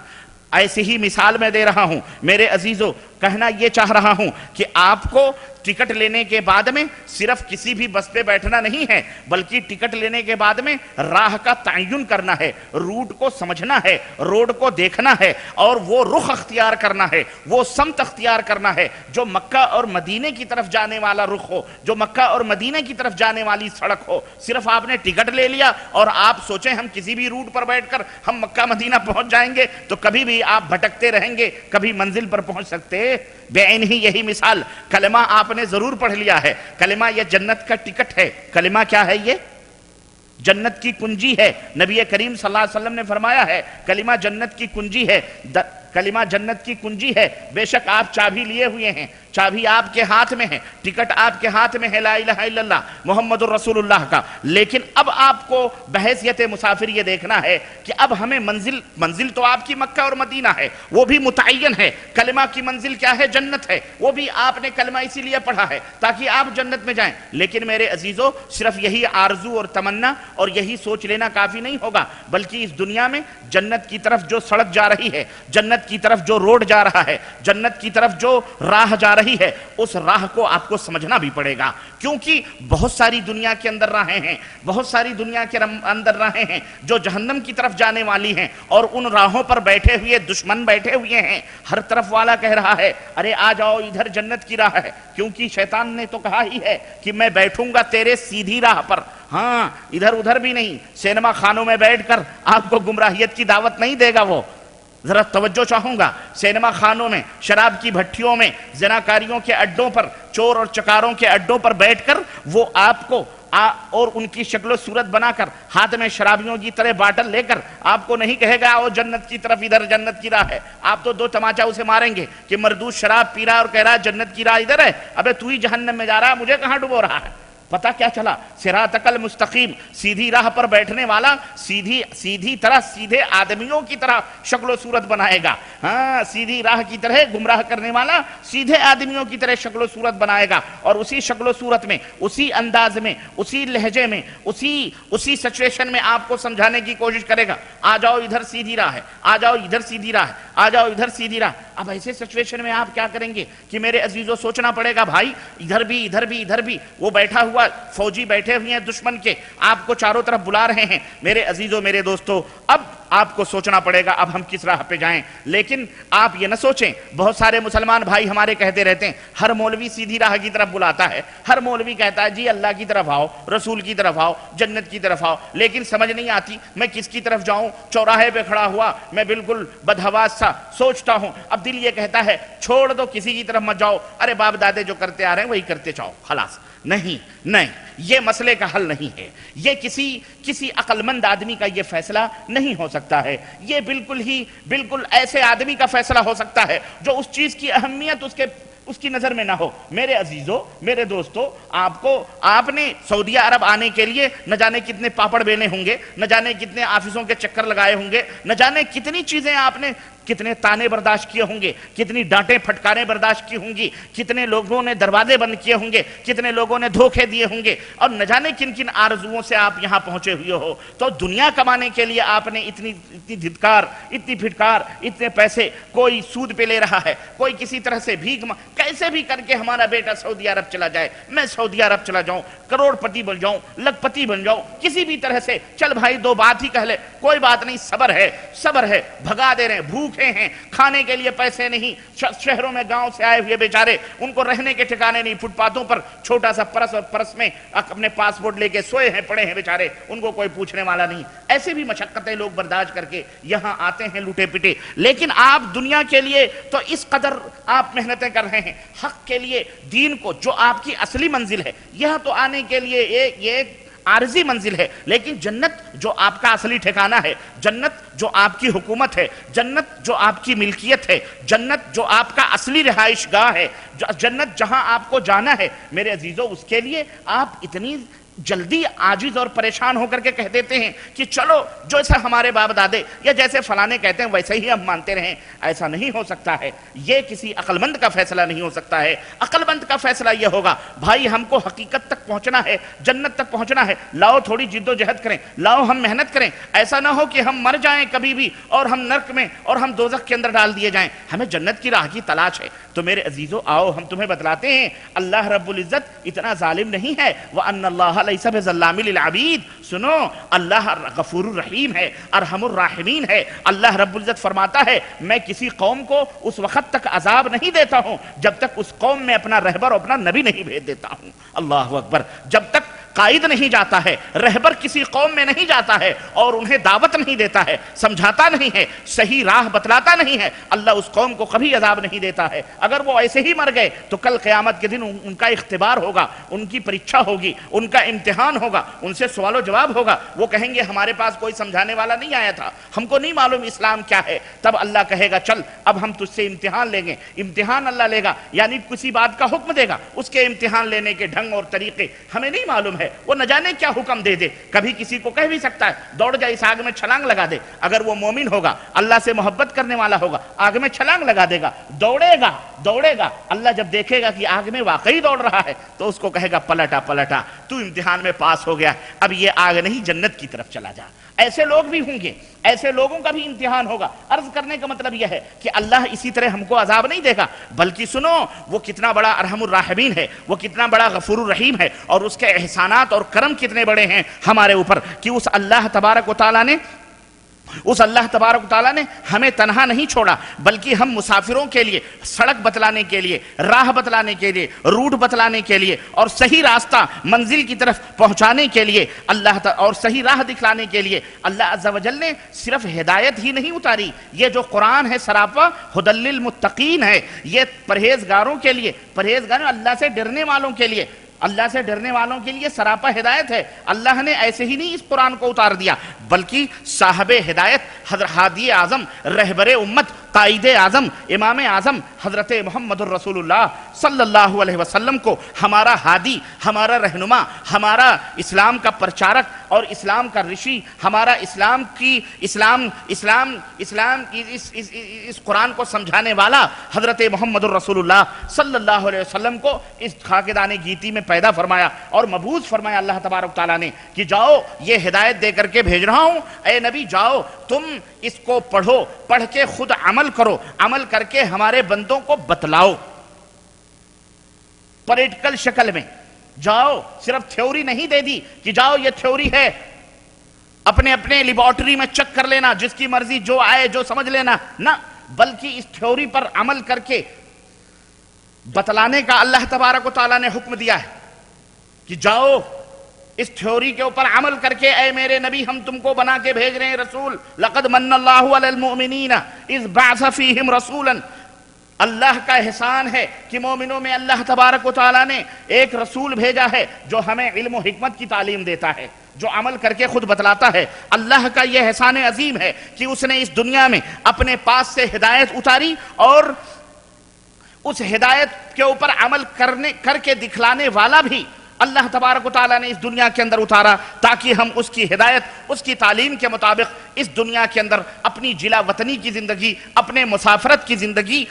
ایسی ہی مثال میں دے رہا ہوں میرے عزیزو، کہنا یہ چاہ رہا ہوں کہ آپ کو ٹکٹ لینے کے بعد میں صرف کسی بھی بس پہ بیٹھنا نہیں ہے، بلکہ ٹکٹ لینے کے بعد میں راہ کا تعین کرنا ہے، روٹ کو سمجھنا ہے، روڈ کو دیکھنا ہے، اور وہ رخ اختیار کرنا ہے، وہ سمت اختیار کرنا ہے جو مکہ اور مدینے کی طرف جانے والا رخ ہو، جو مکہ اور مدینے کی طرف جانے والی سڑک ہو۔ صرف آپ نے ٹکٹ لے لیا اور آپ سوچیں ہم کسی بھی روٹ پر بیٹھ کر ہم مکہ مدینہ پہنچ جائیں گے، تو کبھی بھی آپ بھٹکتے رہیں گے، کبھی منزل پر پہنچ سکتے بعین ہی یہی مثال۔ کلمہ آپ نے ضرور پڑھ لیا ہے، کلمہ یہ جنت کا ٹکٹ ہے۔ کلمہ کیا ہے؟ یہ جنت کی کنجی ہے۔ نبی کریم صلی اللہ علیہ وسلم نے فرمایا ہے کلمہ جنت کی کنجی ہے، کلمہ جنت کی کنجی ہے۔ بے شک آپ چابی لیے ہوئے ہیں، چابی آپ کے ہاتھ میں ہے، ٹکٹ آپ کے ہاتھ میں ہے لا الہ الا اللہ محمد الرسول اللہ کا، لیکن اب آپ کو بحیثیت مسافر یہ دیکھنا ہے کہ اب ہمیں منزل تو آپ کی مکہ اور مدینہ ہے، وہ بھی متعین ہے۔ کلمہ کی منزل کیا ہے؟ جنت ہے، وہ بھی آپ نے کلمہ اسی لیے پڑھا ہے تاکہ آپ جنت میں جائیں۔ لیکن میرے عزیزو صرف یہی آرزو اور تمنا اور یہی سوچ لینا کافی نہیں ہوگا، بلکہ اس دنیا میں جنت کی طرف جو سڑک جا رہی ہے، جنت کی طرف جو روڈ جا رہا ہے، جنت کی طرف جو راہ جا رہی ہے، اس راہ کو آپ کو سمجھنا بھی پڑے گا، کیونکہ بہت ساری دنیا کے اندر راہیں ہیں، بہت ساری دنیا کے اندر راہیں ہیں جو جہنم کی طرف جانے والی ہیں، اور ان راہوں پر بیٹھے ہوئے دشمن بیٹھے ہوئے ہیں۔ ہر طرف والا کہہ رہا ہے ارے آ جاؤ ادھر جنت کی راہ ہے، کیونکہ شیطان نے تو کہا ہی ہے کہ میں بیٹھوں گا تیرے سیدھی راہ پر، ہاں ادھر ادھر بھی نہیں۔ سینما خانوں میں بیٹھ کر آپ کو گمراہیت کی دعوت نہیں دے گا وہ، ذرا توجہ چاہوں گا۔ سینما خانوں میں، شراب کی بھٹیوں میں، زناکاریوں کے اڈوں پر، چور اور چکاروں کے اڈوں پر بیٹھ کر وہ آپ کو اور ان کی شکل و صورت بنا کر ہاتھ میں شرابیوں کی طرح باٹل لے کر آپ کو نہیں کہے گا او جنت کی طرف، ادھر جنت کی راہ ہے۔ آپ تو دو تماچا اسے ماریں گے کہ مردود شراب پی رہا اور کہہ رہا جنت کی راہ ادھر ہے، ابے تو ہی جہنم میں جا رہا ہے، مجھے کہاں ڈبو رہا ہے؟ پتہ کیا چلا؟ صراط المستقیم، سیدھی راہ پر بیٹھنے والا سیدھی طرح سیدھے آدمیوں کی طرح شکل و صورت بنائے گا، ہاں سیدھی راہ کی طرح گمراہ کرنے والا سیدھے آدمیوں کی طرح شکل و صورت بنائے گا، اور اسی شکل و صورت میں، اسی انداز میں، اسی لہجے میں، اسی سچویشن میں آپ کو سمجھانے کی کوشش کرے گا آ جاؤ ادھر سیدھی راہ ہے، آ جاؤ ادھر سیدھی راہ ہے، آ جاؤ ادھر سیدھی راہ۔ اب ایسے سچویشن میں آپ کیا کریں گے کہ میرے عزیزو سوچنا پڑے گا بھائی ادھر بھی ادھر بھی ادھر بھی وہ بیٹھا ہوا فوجی بیٹھے ہوئے ہیں دشمن کے، آپ کو چاروں طرف بلا رہے ہیں۔ میرے عزیزو میرے دوستو اب آپ کو سوچنا پڑے گا اب ہم کس راہ پہ جائیں۔ لیکن آپ یہ نہ سوچیں، بہت سارے مسلمان بھائی ہمارے کہتے رہتے ہیں ہر مولوی سیدھی راہ کی طرف بلاتا ہے، ہر مولوی کہتا ہے جی اللہ کی طرف آؤ، رسول کی طرف آؤ، جنت کی طرف آؤ، لیکن سمجھ نہیں آتی میں کس کی طرف جاؤں۔ چوراہے پہ کھڑا ہوا میں بالکل بدحواس سا سوچتا ہوں، اب دل یہ کہتا ہے چھوڑ دو کسی کی طرف مت جاؤ، ارے باپ دادے جو کرتے آ رہے ہیں وہی کرتے جاؤ خلاص۔ نہیں، یہ مسئلے کا حل نہیں ہے، یہ کسی عقل مند آدمی کا یہ فیصلہ نہیں ہو سکتا ہے، یہ بالکل ایسے آدمی کا فیصلہ ہو سکتا ہے جو اس چیز کی اہمیت اس کی نظر میں نہ ہو۔ میرے عزیزو میرے دوستو آپ نے سعودیہ عرب آنے کے لیے نہ جانے کتنے پاپڑ بیلے ہوں گے، نہ جانے کتنے آفسوں کے چکر لگائے ہوں گے، نہ جانے کتنی چیزیں آپ نے کتنے تانے برداشت کیے ہوں گے، کتنی ڈانٹیں پھٹکاریں برداشت کی ہوں گی، کتنے لوگوں نے دروازے بند کیے ہوں گے، کتنے لوگوں نے دھوکے دیے ہوں گے، اور نہ جانے کن کن آرزوؤں سے آپ یہاں پہنچے ہوئے ہو۔ تو دنیا کمانے کے لیے آپ نے اتنی دھتکار، اتنی پھٹکار، اتنے پیسے، کوئی سود پہ لے رہا ہے، کوئی کسی طرح سے کیسے بھی کر کے ہمارا بیٹا سعودی عرب چلا جائے، میں سعودی عرب چلا جاؤں، کروڑ پتی بن جاؤں، لکھ پتی بن جاؤں، کسی بھی طرح سے چل بھائی دو بات ہی کہہ لے، کوئی بات نہیں، صبر ہے، بھگا دے رہے ہیں، بھوک بھوکے ہیں، کھانے کے لیے پیسے نہیں، شہروں میں گاؤں سے آئے ہوئے بیچارے، ان کو رہنے کے ٹھکانے نہیں، فٹ پاتھوں پر چھوٹا سا پرس اور پرس میں اپنے پاسپورٹ لے کے سوئے ہیں، پڑے ہیں بیچارے، ان کو کوئی پوچھنے والا نہیں۔ ایسے بھی مشقتیں لوگ برداشت کر کے یہاں آتے ہیں لوٹے پٹے، لیکن آپ دنیا کے لیے تو اس قدر آپ محنتیں کر رہے ہیں، حق کے لیے، دین کو جو آپ کی اصلی منزل ہے، یہاں تو آنے کے لیے ایک عارضی منزل ہے، لیکن جنت جو آپ کا اصلی ٹھکانہ ہے، جنت جو آپ کی حکومت ہے، جنت جو آپ کی ملکیت ہے، جنت جو آپ کا اصلی رہائش گاہ ہے، جنت جہاں آپ کو جانا ہے، میرے عزیزو، اس کے لیے آپ اتنی جلدی عاجز اور پریشان ہو کر کے کہہ دیتے ہیں کہ چلو جیسے ہمارے باپ دادے یا جیسے فلانے کہتے ہیں ویسے ہی ہم مانتے رہیں۔ ایسا نہیں ہو سکتا ہے، یہ کسی عقل مند کا فیصلہ نہیں ہو سکتا ہے۔ عقل مند کا فیصلہ یہ ہوگا، بھائی ہم کو حقیقت تک پہنچنا ہے، جنت تک پہنچنا ہے، لاؤ تھوڑی جد و جہد کریں، لاؤ ہم محنت کریں۔ ایسا نہ ہو کہ ہم مر جائیں کبھی بھی اور ہم نرک میں اور ہم دوزخ کے اندر ڈال دیے جائیں، ہمیں جنت کی راہ کی تلاش ہے۔ تو میرے عزیزو، آؤ ہم تمہیں بتلاتے ہیں، اللہ رب العزت اتنا ظالم نہیں ہے، وَأَنَّ اللَّهَ لَيْسَ بِظَلَّامٍ لِلْعَبِيدِ۔ سنو، اللہ غفور الرحیم ہے، ارحم الراحمین ہے۔ اللہ رب العزت فرماتا ہے، میں کسی قوم کو اس وقت تک عذاب نہیں دیتا ہوں جب تک اس قوم میں اپنا رہبر اور اپنا نبی نہیں بھیج دیتا ہوں۔ اللہ اکبر۔ جب تک قائد نہیں جاتا ہے، رہبر کسی قوم میں نہیں جاتا ہے اور انہیں دعوت نہیں دیتا ہے، سمجھاتا نہیں ہے، صحیح راہ بتلاتا نہیں ہے، اللہ اس قوم کو کبھی عذاب نہیں دیتا ہے۔ اگر وہ ایسے ہی مر گئے تو کل قیامت کے دن ان کا اختبار ہوگا، ان کی پریچھا ہوگی، ان کا امتحان ہوگا، ان سے سوال و جواب ہوگا۔ وہ کہیں گے ہمارے پاس کوئی سمجھانے والا نہیں آیا تھا، ہم کو نہیں معلوم اسلام کیا ہے۔ تب اللہ کہے گا چل اب ہم تجھ سے امتحان لیں گے۔ امتحان اللہ لے گا، یعنی کسی بات کا حکم دے گا، اس کے امتحان لینے کے ڈھنگ اور طریقے ہمیں نہیں معلوم ہے، وہ نہ جانے کیا حکم دے دے۔ کبھی کسی کو کہہ بھی سکتا ہے دوڑ جا اس آگ میں چھلانگ لگا دے، اگر وہ مومن ہوگا، اللہ سے محبت کرنے والا ہوگا، آگ میں چھلانگ لگا دے گا، دوڑے گا۔ اللہ جب دیکھے گا کہ آگ میں واقعی دوڑ رہا ہے تو اس کو کہے گا پلٹا، تو امتحان میں پاس ہو گیا، اب یہ آگ نہیں جنت کی طرف چلا جا۔ ایسے لوگ بھی ہوں گے، ایسے لوگوں کا بھی امتحان ہوگا۔ عرض کرنے کا مطلب یہ ہے کہ اللہ اسی طرح ہم کو عذاب نہیں دے گا، بلکہ سنو، وہ کتنا بڑا ارحم الراحمین ہے، وہ کتنا بڑا غفور الرحیم ہے، اور اس کے احسانات اور کرم کتنے بڑے ہیں ہمارے اوپر کہ اس اللہ تبارک و تعالیٰ نے ہمیں تنہا نہیں چھوڑا، بلکہ ہم مسافروں کے لیے سڑک بتلانے کے لیے، راہ بتلانے کے لیے، روٹ بتلانے کے لیے اور صحیح راستہ منزل کی طرف پہنچانے کے لیے اور صحیح راہ دکھلانے کے لیے اللہ عز و جل نے صرف ہدایت ہی نہیں اتاری۔ یہ جو قرآن ہے سراپا ھدی للمتقین ہے، یہ پرہیزگاروں کے لیے، اللہ سے ڈرنے والوں کے لیے، اللہ سے ڈرنے والوں کے لیے سراپا ہدایت ہے۔ اللہ نے ایسے ہی نہیں اس قرآن کو اتار دیا، بلکہ صاحب ہدایت حضرت ہادی اعظم، رہبر امت، قائد اعظم، امام اعظم حضرت محمد الرسول اللہ صلی اللہ علیہ وسلم کو ہمارا ہادی، ہمارا رہنما، ہمارا اسلام کا پرچارک اور اسلام کا رشی، ہمارا اسلام کی اس قرآن کو سمجھانے والا حضرت محمد الرسول اللہ صلی اللہ علیہ وسلم کو اس خاکدان گیتی میں پیدا فرمایا اور مبعوث فرمایا اللہ تبارک تعالیٰ نے کہ جاؤ یہ ہدایت دے کر کے بھیج رہا ہوں، اے نبی جاؤ تم اس کو پڑھو، پڑھ کے خود عمل کرو، عمل کر کے ہمارے بندوں کو بتلاؤ پریکٹیکل شکل میں۔ جاؤ، صرف تھیوری نہیں دے دی کہ جاؤ یہ تھیوری ہے، اپنے لیبارٹری میں چیک کر لینا، جس کی مرضی جو آئے جو سمجھ لینا، نہ، بلکہ اس تھیوری پر عمل کر کے بتلانے کا اللہ تبارک و تعالیٰ نے حکم دیا ہے کہ جاؤ اس تھیوری کے اوپر عمل کر کے، اے میرے نبی ہم تم کو بنا کے بھیج رہے ہیں رسول، لقد من اللہ علی المؤمنین اذ بعث فیہم رسولا۔ اللہ کا احسان ہے کہ مومنوں میں اللہ تبارک و تعالیٰ نے ایک رسول بھیجا ہے جو ہمیں علم و حکمت کی تعلیم دیتا ہے، جو عمل کر کے خود بتلاتا ہے۔ اللہ کا یہ احسان عظیم ہے کہ اس نے اس دنیا میں اپنے پاس سے ہدایت اتاری اور اس ہدایت کے اوپر عمل کر کے دکھلانے والا بھی اللہ تبارک و تعالیٰ نے اس دنیا کے اندر اتارا، تاکہ ہم اس کی ہدایت، اس کی تعلیم کے مطابق اس دنیا کے اندر اپنی جلا وطنی کی زندگی، اپنے مسافرت کی زندگی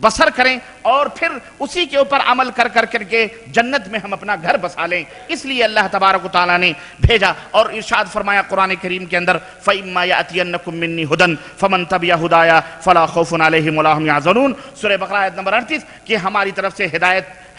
بسر کریں اور پھر اسی کے اوپر عمل کر کے جنت میں ہم اپنا گھر بسا لیں۔ اس لیے اللہ تبارک و تعالیٰ نے بھیجا اور ارشاد فرمایا قرآن کریم کے اندر فَإِمَّا يَأْتِيَنَّكُم مِّنِّي هُدًى فَمَن تَبِعَ هُدَايَ فَلَا خَوْفٌ عَلَيْهِمْ وَلَا هُمْ يَحْزَنُونَ۔ سورہ بقرہ آیت نمبر 38 کہ ہماری طرف سے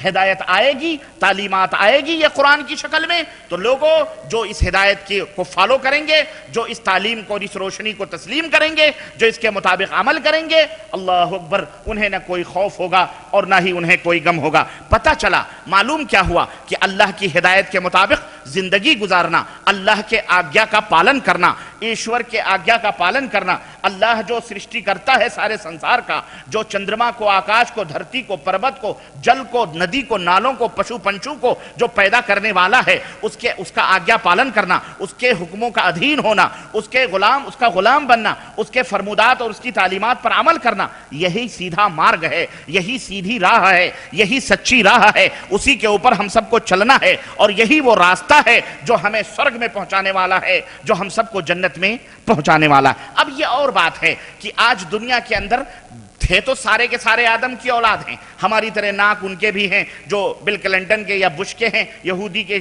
ہدایت آئے گی، تعلیمات آئے گی یہ قرآن کی شکل میں، تو لوگوں جو اس ہدایت کو فالو کریں گے، جو اس تعلیم کو اور اس روشنی کو تسلیم کریں گے، جو اس کے مطابق عمل کریں گے، اللہ اکبر، انہیں نہ کوئی خوف ہوگا اور نہ ہی انہیں کوئی غم ہوگا۔ پتہ چلا، معلوم کیا ہوا کہ اللہ کی ہدایت کے مطابق زندگی گزارنا، اللہ کے آگیا کا پالن کرنا، ایشور کے آگیا کا پالن کرنا، اللہ جو سرشٹی کرتا ہے سارے سنسار کا، جو چندرما کو، آکاش کو، دھرتی کو، پربت کو، جل کو، ندی کو، نالوں کو، پشو پنچو کو جو پیدا کرنے والا ہے، اس کا آگیا پالن کرنا، اس کے حکموں کا ادھین ہونا، اس کا غلام بننا، اس کے فرمودات اور اس کی تعلیمات پر عمل کرنا، یہی سیدھا مارگ ہے، یہی سیدھی راہ ہے، یہی سچی راہ ہے، اسی کے اوپر ہم سب کو چلنا ہے، اور یہی وہ راستہ ہے جو ہمیں سرگ میں پہنچانے والا ہے، جو ہم سب کو جنت میں پہنچانے والا ہے۔ اب یہ اور بات ہے کہ آج دنیا کے اندر تھے تو سارے کے سارے آدم کی اولاد ہیں، ہماری طرح ناک ان کے بھی ہیں، جو بل کلنٹن کے یا بش کے ہیں، یہودی کے،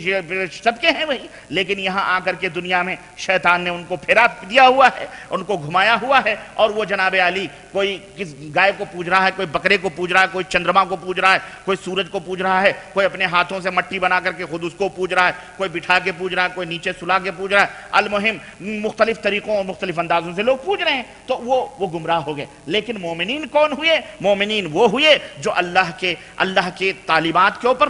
سب کے ہیں وہی، لیکن یہاں آ کر کے دنیا میں شیطان نے ان کو پھیرا دیا ہوا ہے، ان کو گھمایا ہوا ہے، اور وہ جناب علی کوئی کس گائے کو پوج رہا ہے، کوئی بکرے کو پوج رہا ہے، کوئی چندرما کو پوج رہا ہے، کوئی سورج کو پوج رہا ہے، کوئی اپنے ہاتھوں سے مٹی بنا کر کے خود اس کو پوج رہا ہے، کوئی بٹھا کے پوج رہا ہے، کوئی نیچے سلا کے پوج رہا ہے، المہم مختلف طریقوں اور مختلف اندازوں سے لوگ پوج رہے ہیں، تو وہ گمراہ ہو گئے۔ لیکن مومنین کون ہوئے؟ مومنین وہ ہوئے جو اللہ کے تعلیمات کے اوپر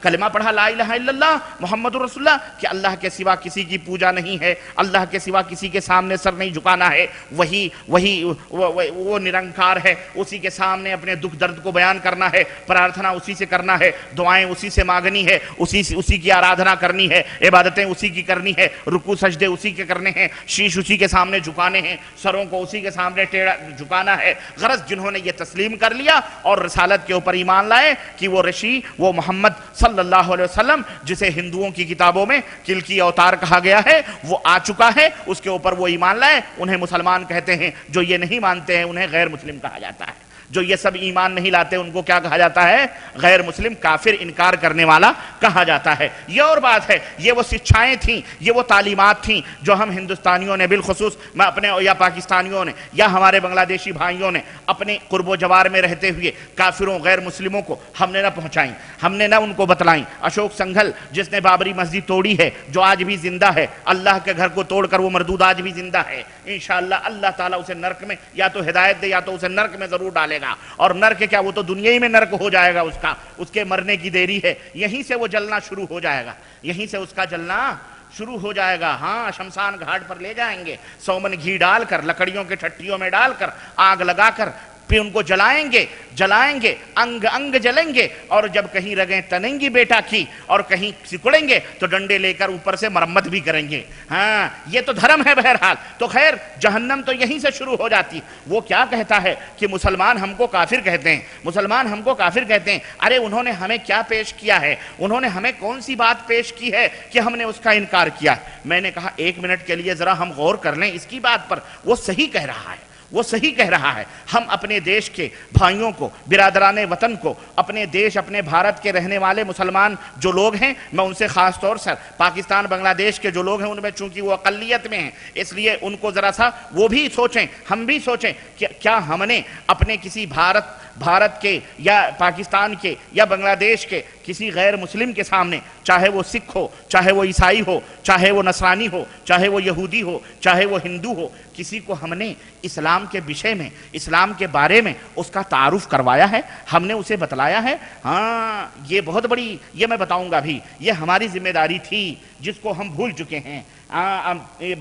کلمہ پڑھا، لا الہ الا اللہ محمد رسول اللہ، کہ اللہ کے سوا کسی کی پوجا نہیں ہے، اللہ کے سوا کسی کے سامنے سر نہیں جھکانا ہے، وہی وہ نرنکار ہے، اسی کے سامنے اپنے دکھ درد کو بیان کرنا ہے، پرارتھنا اسی سے کرنا ہے، دعائیں اسی سے مانگنی ہے، اسی کی آرادھنا کرنی ہے، عبادتیں اسی کی کرنی ہے، رکوع سجدے اسی کے کرنے ہیں، شیش اسی کے سامنے جھکانے ہیں، سروں کو اسی کے سامنے ٹیڑھا جھکانا ہے۔ غرض جنہوں نے یہ تسلیم کر لیا اور رسالت کے اوپر ایمان لائے کہ وہ رشی، وہ محمد صلی اللہ علیہ وسلم، جسے ہندوؤں کی کتابوں میں کلکی اوتار کہا گیا ہے، وہ آ چکا ہے، اس کے اوپر وہ ایمان لائے، انہیں مسلمان کہتے ہیں۔ جو یہ نہیں مانتے ہیں انہیں غیر مسلم کہا جاتا ہے۔ جو یہ سب ایمان نہیں لاتے ان کو کیا کہا جاتا ہے؟ غیر مسلم، کافر، انکار کرنے والا کہا جاتا ہے۔ یہ اور بات ہے، یہ وہ شکشائیں تھیں، یہ وہ تعلیمات تھیں جو ہم ہندوستانیوں نے، بالخصوص میں اپنے یا پاکستانیوں نے یا ہمارے بنگلہ دیشی بھائیوں نے اپنے قرب و جوار میں رہتے ہوئے کافروں، غیر مسلموں کو ہم نے نہ پہنچائیں، ہم نے نہ ان کو بتلائیں۔ اشوک سنگھل جس نے بابری مسجد توڑی ہے، جو آج بھی زندہ ہے، اللہ کے گھر کو توڑ کر وہ مردود آج بھی زندہ ہے، انشاءاللہ اللہ تعالیٰ اسے نرک میں یا تو ہدایت دے یا تو اسے نرک میں ضرور ڈالے گا، اور نرک کیا، وہ تو دنیا ہی میں نرک ہو جائے گا، اس کے مرنے کی دیری ہے، یہیں سے وہ جلنا شروع ہو جائے گا، یہیں سے اس کا جلنا شروع ہو جائے گا۔ ہاں، شمشان گھاٹ پر لے جائیں گے، سومن گھی ڈال کر، لکڑیوں کے ٹھٹیوں میں ڈال کر، آگ لگا کر، پھر ان کو جلائیں گے، انگ انگ جلیں گے، اور جب کہیں رگیں تنیں گی بیٹا کی اور کہیں سکڑیں گے تو ڈنڈے لے کر اوپر سے مرمت بھی کریں گے۔ ہاں، یہ تو دھرم ہے بہرحال۔ تو خیر، جہنم تو یہیں سے شروع ہو جاتی۔ وہ کیا کہتا ہے کہ مسلمان ہم کو کافر کہتے ہیں، مسلمان ہم کو کافر کہتے ہیں۔ ارے انہوں نے ہمیں کیا پیش کیا ہے؟ انہوں نے ہمیں کون سی بات پیش کی ہے کہ ہم نے اس کا انکار کیا؟ میں نے کہا ایک منٹ کے لیے ذرا ہم غور کر لیں اس کی بات پر۔ وہ صحیح کہہ رہا ہے، وہ صحیح کہہ رہا ہے۔ ہم اپنے دیش کے بھائیوں کو، برادران وطن کو، اپنے دیش، اپنے بھارت کے رہنے والے مسلمان جو لوگ ہیں، میں ان سے خاص طور سے پاکستان، بنگلہ دیش کے جو لوگ ہیں، ان میں چونکہ وہ اقلیت میں ہیں، اس لیے ان کو ذرا سا وہ بھی سوچیں، ہم بھی سوچیں کہ کیا ہم نے اپنے کسی بھارت کے یا پاکستان کے یا بنگلہ دیش کے کسی غیر مسلم کے سامنے، چاہے وہ سکھ ہو، چاہے وہ عیسائی ہو، چاہے وہ نصرانی ہو، چاہے وہ یہودی ہو، چاہے وہ ہندو ہو، کسی کو ہم نے اسلام کے بشے میں، اسلام کے بارے میں اس کا تعارف کروایا ہے؟ ہم نے اسے بتلایا ہے؟ ہاں، یہ بہت بڑی، یہ میں بتاؤں گا بھی، یہ ہماری ذمہ داری تھی جس کو ہم بھول چکے ہیں۔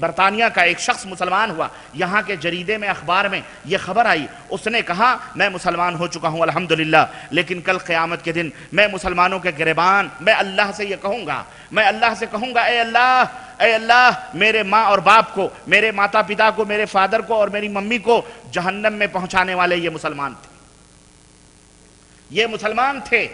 برطانیہ کا ایک شخص مسلمان ہوا، یہاں کے جریدے میں، اخبار میں یہ خبر آئی، اس نے کہا میں مسلمان ہو چکا ہوں الحمدللہ، لیکن کل قیامت کے دن میں مسلمانوں کے گریبان، میں اللہ سے یہ کہوں گا، میں اللہ سے کہوں گا، اے اللہ میرے ماں اور باپ کو، میرے ماتا پتا کو، میرے فادر کو اور میری ممی کو جہنم میں پہنچانے والے یہ مسلمان تھے، یہ مسلمان تھے،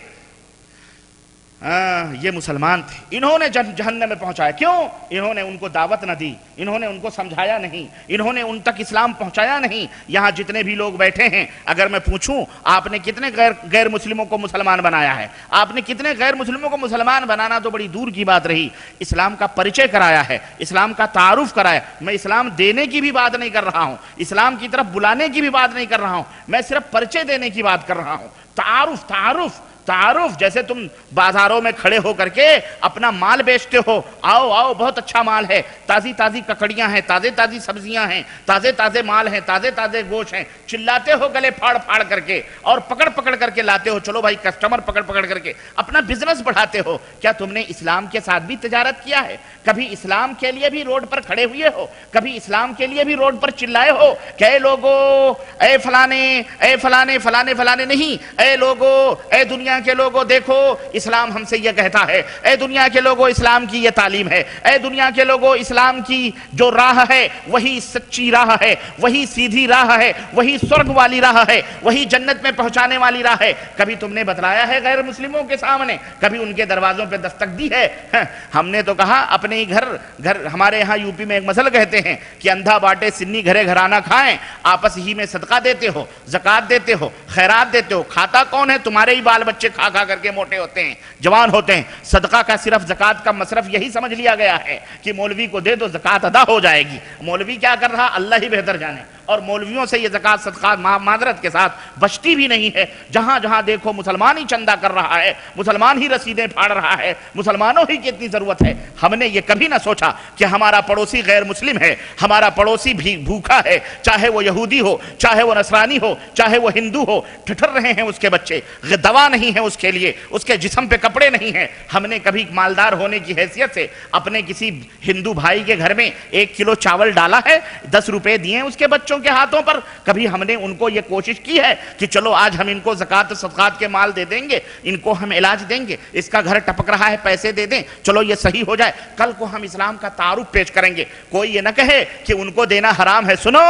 یہ مسلمان تھے، انہوں نے جہنم میں پہنچایا۔ کیوں؟ انہوں نے ان کو دعوت نہ دی، انہوں نے ان کو سمجھایا نہیں، انہوں نے ان تک اسلام پہنچایا نہیں۔ یہاں جتنے بھی لوگ بیٹھے ہیں، اگر میں پوچھوں آپ نے کتنے غیر مسلموں کو مسلمان بنایا ہے، آپ نے کتنے غیر مسلموں کو مسلمان بنانا تو بڑی دور کی بات رہی، اسلام کا پریچے کرایا ہے، اسلام کا تعارف کرایا۔ میں اسلام دینے کی بھی بات نہیں کر رہا ہوں، اسلام کی طرف بلانے کی بھی بات نہیں کر رہا ہوں، میں صرف پریچے دینے کی بات کر رہا ہوں۔ تعارف تعارف، جیسے تم بازاروں میں کھڑے ہو کر کے اپنا مال بیچتے ہو، آؤ آؤ بہت اچھا مال ہے، تازی تازی ککڑیاں ہیں، تازے تازی سبزیاں ہیں، تازے تازے مال ہیں، تازے تازے گوشت ہیں، چلاتے ہو گلے پھاڑ پھاڑ کر کے اور پکڑ پکڑ کر کے لاتے ہو، چلو بھائی کسٹمر پکڑ پکڑ کر کے اپنا بزنس بڑھاتے ہو۔ کیا تم نے اسلام کے ساتھ بھی تجارت کیا ہے؟ کبھی اسلام کے لیے بھی روڈ پر کھڑے ہوئے ہو؟ کبھی اسلام کے لیے بھی روڈ پر چلائے ہو کہ اے لوگو، اے فلانے، اے فلانے فلانے فلانے نہیں، اے لوگو، اے دنیا کے لوگو دیکھو اسلام ہم سے یہ کہتا ہے، اے دنیا کے لوگو اسلام کی یہ تعلیم ہے، اے دنیا کے لوگو اسلام کی جو راہ ہے وہی سچی راہ ہے، وہی سیدھی راہ ہے، وہی سرگ والی راہ ہے، وہی جنت میں پہنچانے والی راہ ہے؟ کبھی تم نے بتلایا ہے غیر مسلموں کے سامنے؟ کبھی ان کے دروازوں پہ دستک دی ہے؟ ہم نے تو کہا اپنے ہی گھر ہمارے ہاں یو پی میں ایک مسئلہ کہتے ہیں کہ اندھا باٹے سنی گھرے گھرانہ کھائیں، آپس ہی میں صدقہ دیتے ہو، زکوٰۃ دیتے ہو، خیرات دیتے ہو، کھاتا کون ہے؟ تمہارے ہی بال بچے کھا کھا کر کے موٹے ہوتے ہیں، جوان ہوتے ہیں۔ صدقہ کا صرف زکوٰۃ کا مصرف یہی سمجھ لیا گیا ہے کہ مولوی کو دے دو زکوٰۃ ادا ہو جائے گی۔ مولوی کیا کر رہا اللہ ہی بہتر جانے، اور مولویوں سے یہ زکوٰۃ صدقات معذرت کے ساتھ بچتی بھی نہیں ہے۔ جہاں جہاں دیکھو مسلمان ہی چندہ کر رہا ہے، مسلمان ہی رسیدیں پھاڑ رہا ہے، مسلمانوں ہی کی اتنی ضرورت ہے۔ ہم نے یہ کبھی نہ سوچا کہ ہمارا پڑوسی غیر مسلم ہے، ہمارا پڑوسی بھی بھوکا ہے، چاہے وہ یہودی ہو، چاہے وہ نصرانی ہو، چاہے وہ ہندو ہو، ٹھٹر رہے ہیں اس کے بچے، دوا نہیں ہے اس کے لیے، اس کے جسم پہ کپڑے نہیں ہیں۔ ہم نے کبھی مالدار ہونے کی حیثیت سے اپنے کسی ہندو بھائی کے گھر میں 1 کلو چاول ڈالا ہے، 10 روپے دیے اس کے بچوں کے ہاتھوں پر؟ کبھی ہم نے ان کو یہ کوشش کی ہے کہ چلو آج ہم ان کو زکوٰۃ صدقات کے مال دے دیں گے، ان کو ہم علاج دیں گے، اس کا گھر ٹپک رہا ہے پیسے دے دیں، چلو یہ صحیح ہو جائے، کل کو ہم اسلام کا تعارف پیش کریں گے، کوئی یہ نہ کہے کہ ان کو دینا حرام ہے۔ سنو،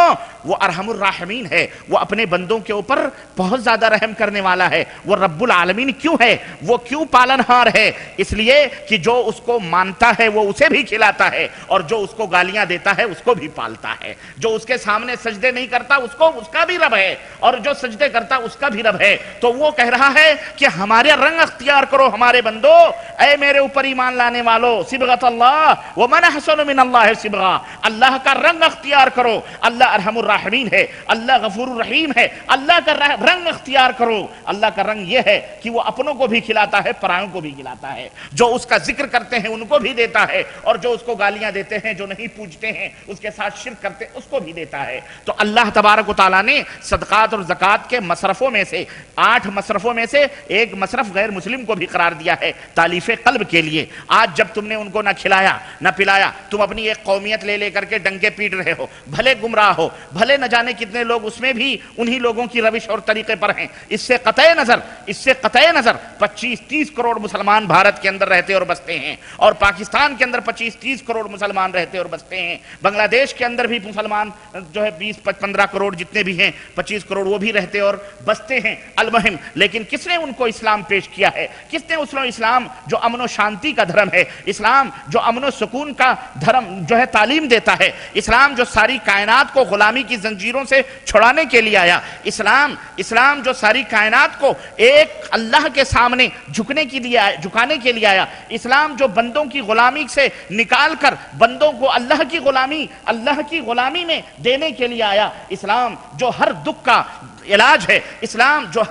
وہ ارحم الراحمین ہے، وہ اپنے بندوں کے اوپر بہت زیادہ رحم کرنے والا ہے۔ وہ رب العالمین کیوں ہے؟ وہ کیوں پالنہار ہے؟ اس لیے کہ جو اس کو مانتا ہے وہ اسے بھی کھلاتا ہے، اور جو اس کو گالیاں دیتا ہے اس کو بھی پالتا ہے۔ جو اس کے سامنے سجدے نہیں کرتا اس کا بھی رب ہے، اور جو سجدے کرتا اس کا بھی رب ہے۔ تو وہ کہہ رہا ہے کہ ہمارے رنگ اختیار کرو ہمارے بندو، اے میرے اوپر ایمان لانے والو، صبغۃ اللہ ومن احسن من اللہ صبغہ، اللہ کا رنگ اختیار کرو۔ اللہ ارحم الراحمین ہے، اللہ غفور الرحیم ہے، اللہ کا رنگ اختیار کرو۔ اللہ کا رنگ یہ ہے کہ وہ اپنوں کو بھی کھلاتا ہے، پرایوں کو بھی کھلاتا ہے، جو اس کا ذکر کرتے ہیں ان کو بھی دیتا ہے، اور جو اس کو گالیاں دیتے ہیں، جو نہیں پوجتے ہیں، اس کے ساتھ شرک کرتے اس کو بھی دیتا ہے۔ تو اللہ تبارک و تعالیٰ نے صدقات اور زکوٰۃ کے مصرفوں میں سے 8 مصرفوں میں سے ایک مصرف غیر مسلم کو بھی قرار دیا ہے، تالیف قلب کے لیے۔ آج جب تم نے ان کو نہ کھلایا نہ پلایا، تم اپنی ایک قومیت لے کر کے ڈنکے پیٹ رہے ہو، بھلے گمراہ ہو، بھلے نہ جانے کتنے لوگ اس میں بھی انہی لوگوں کی روش اور طریقے پر ہیں۔ اس سے قطع نظر 25-30 کروڑ مسلمان بھارت کے اندر رہتے اور بستے ہیں، اور پاکستان کے اندر 25-30 کروڑ مسلمان رہتے اور بستے ہیں، بنگلہ دیش کے اندر بھی مسلمان جو ہے 20-15 کروڑ جتنے بھی ہیں، 25 کروڑ وہ بھی رہتے اور بستے ہیں۔ المہم، لیکن کس نے ان کو اسلام پیش کیا ہے؟ کس نے اسلام جو امن و شانتی کا دھرم ہے، اسلام جو امن و سکون کا دھرم جو ہے تعلیم دیتا ہے، اسلام جو ساری کائنات کو غلامی کی زنجیروں سے چھڑانے کے لیے آیا، اسلام جو ساری کائنات کو ایک اللہ کے سامنے جھکانے کے لیے آیا، اسلام جو بندوں کی غلامی سے نکال کر بندوں کو اللہ کی غلامی میں دینے کے لیے آیا، اسلام جو ہر دکھ کا علاج ہے، اسلام جو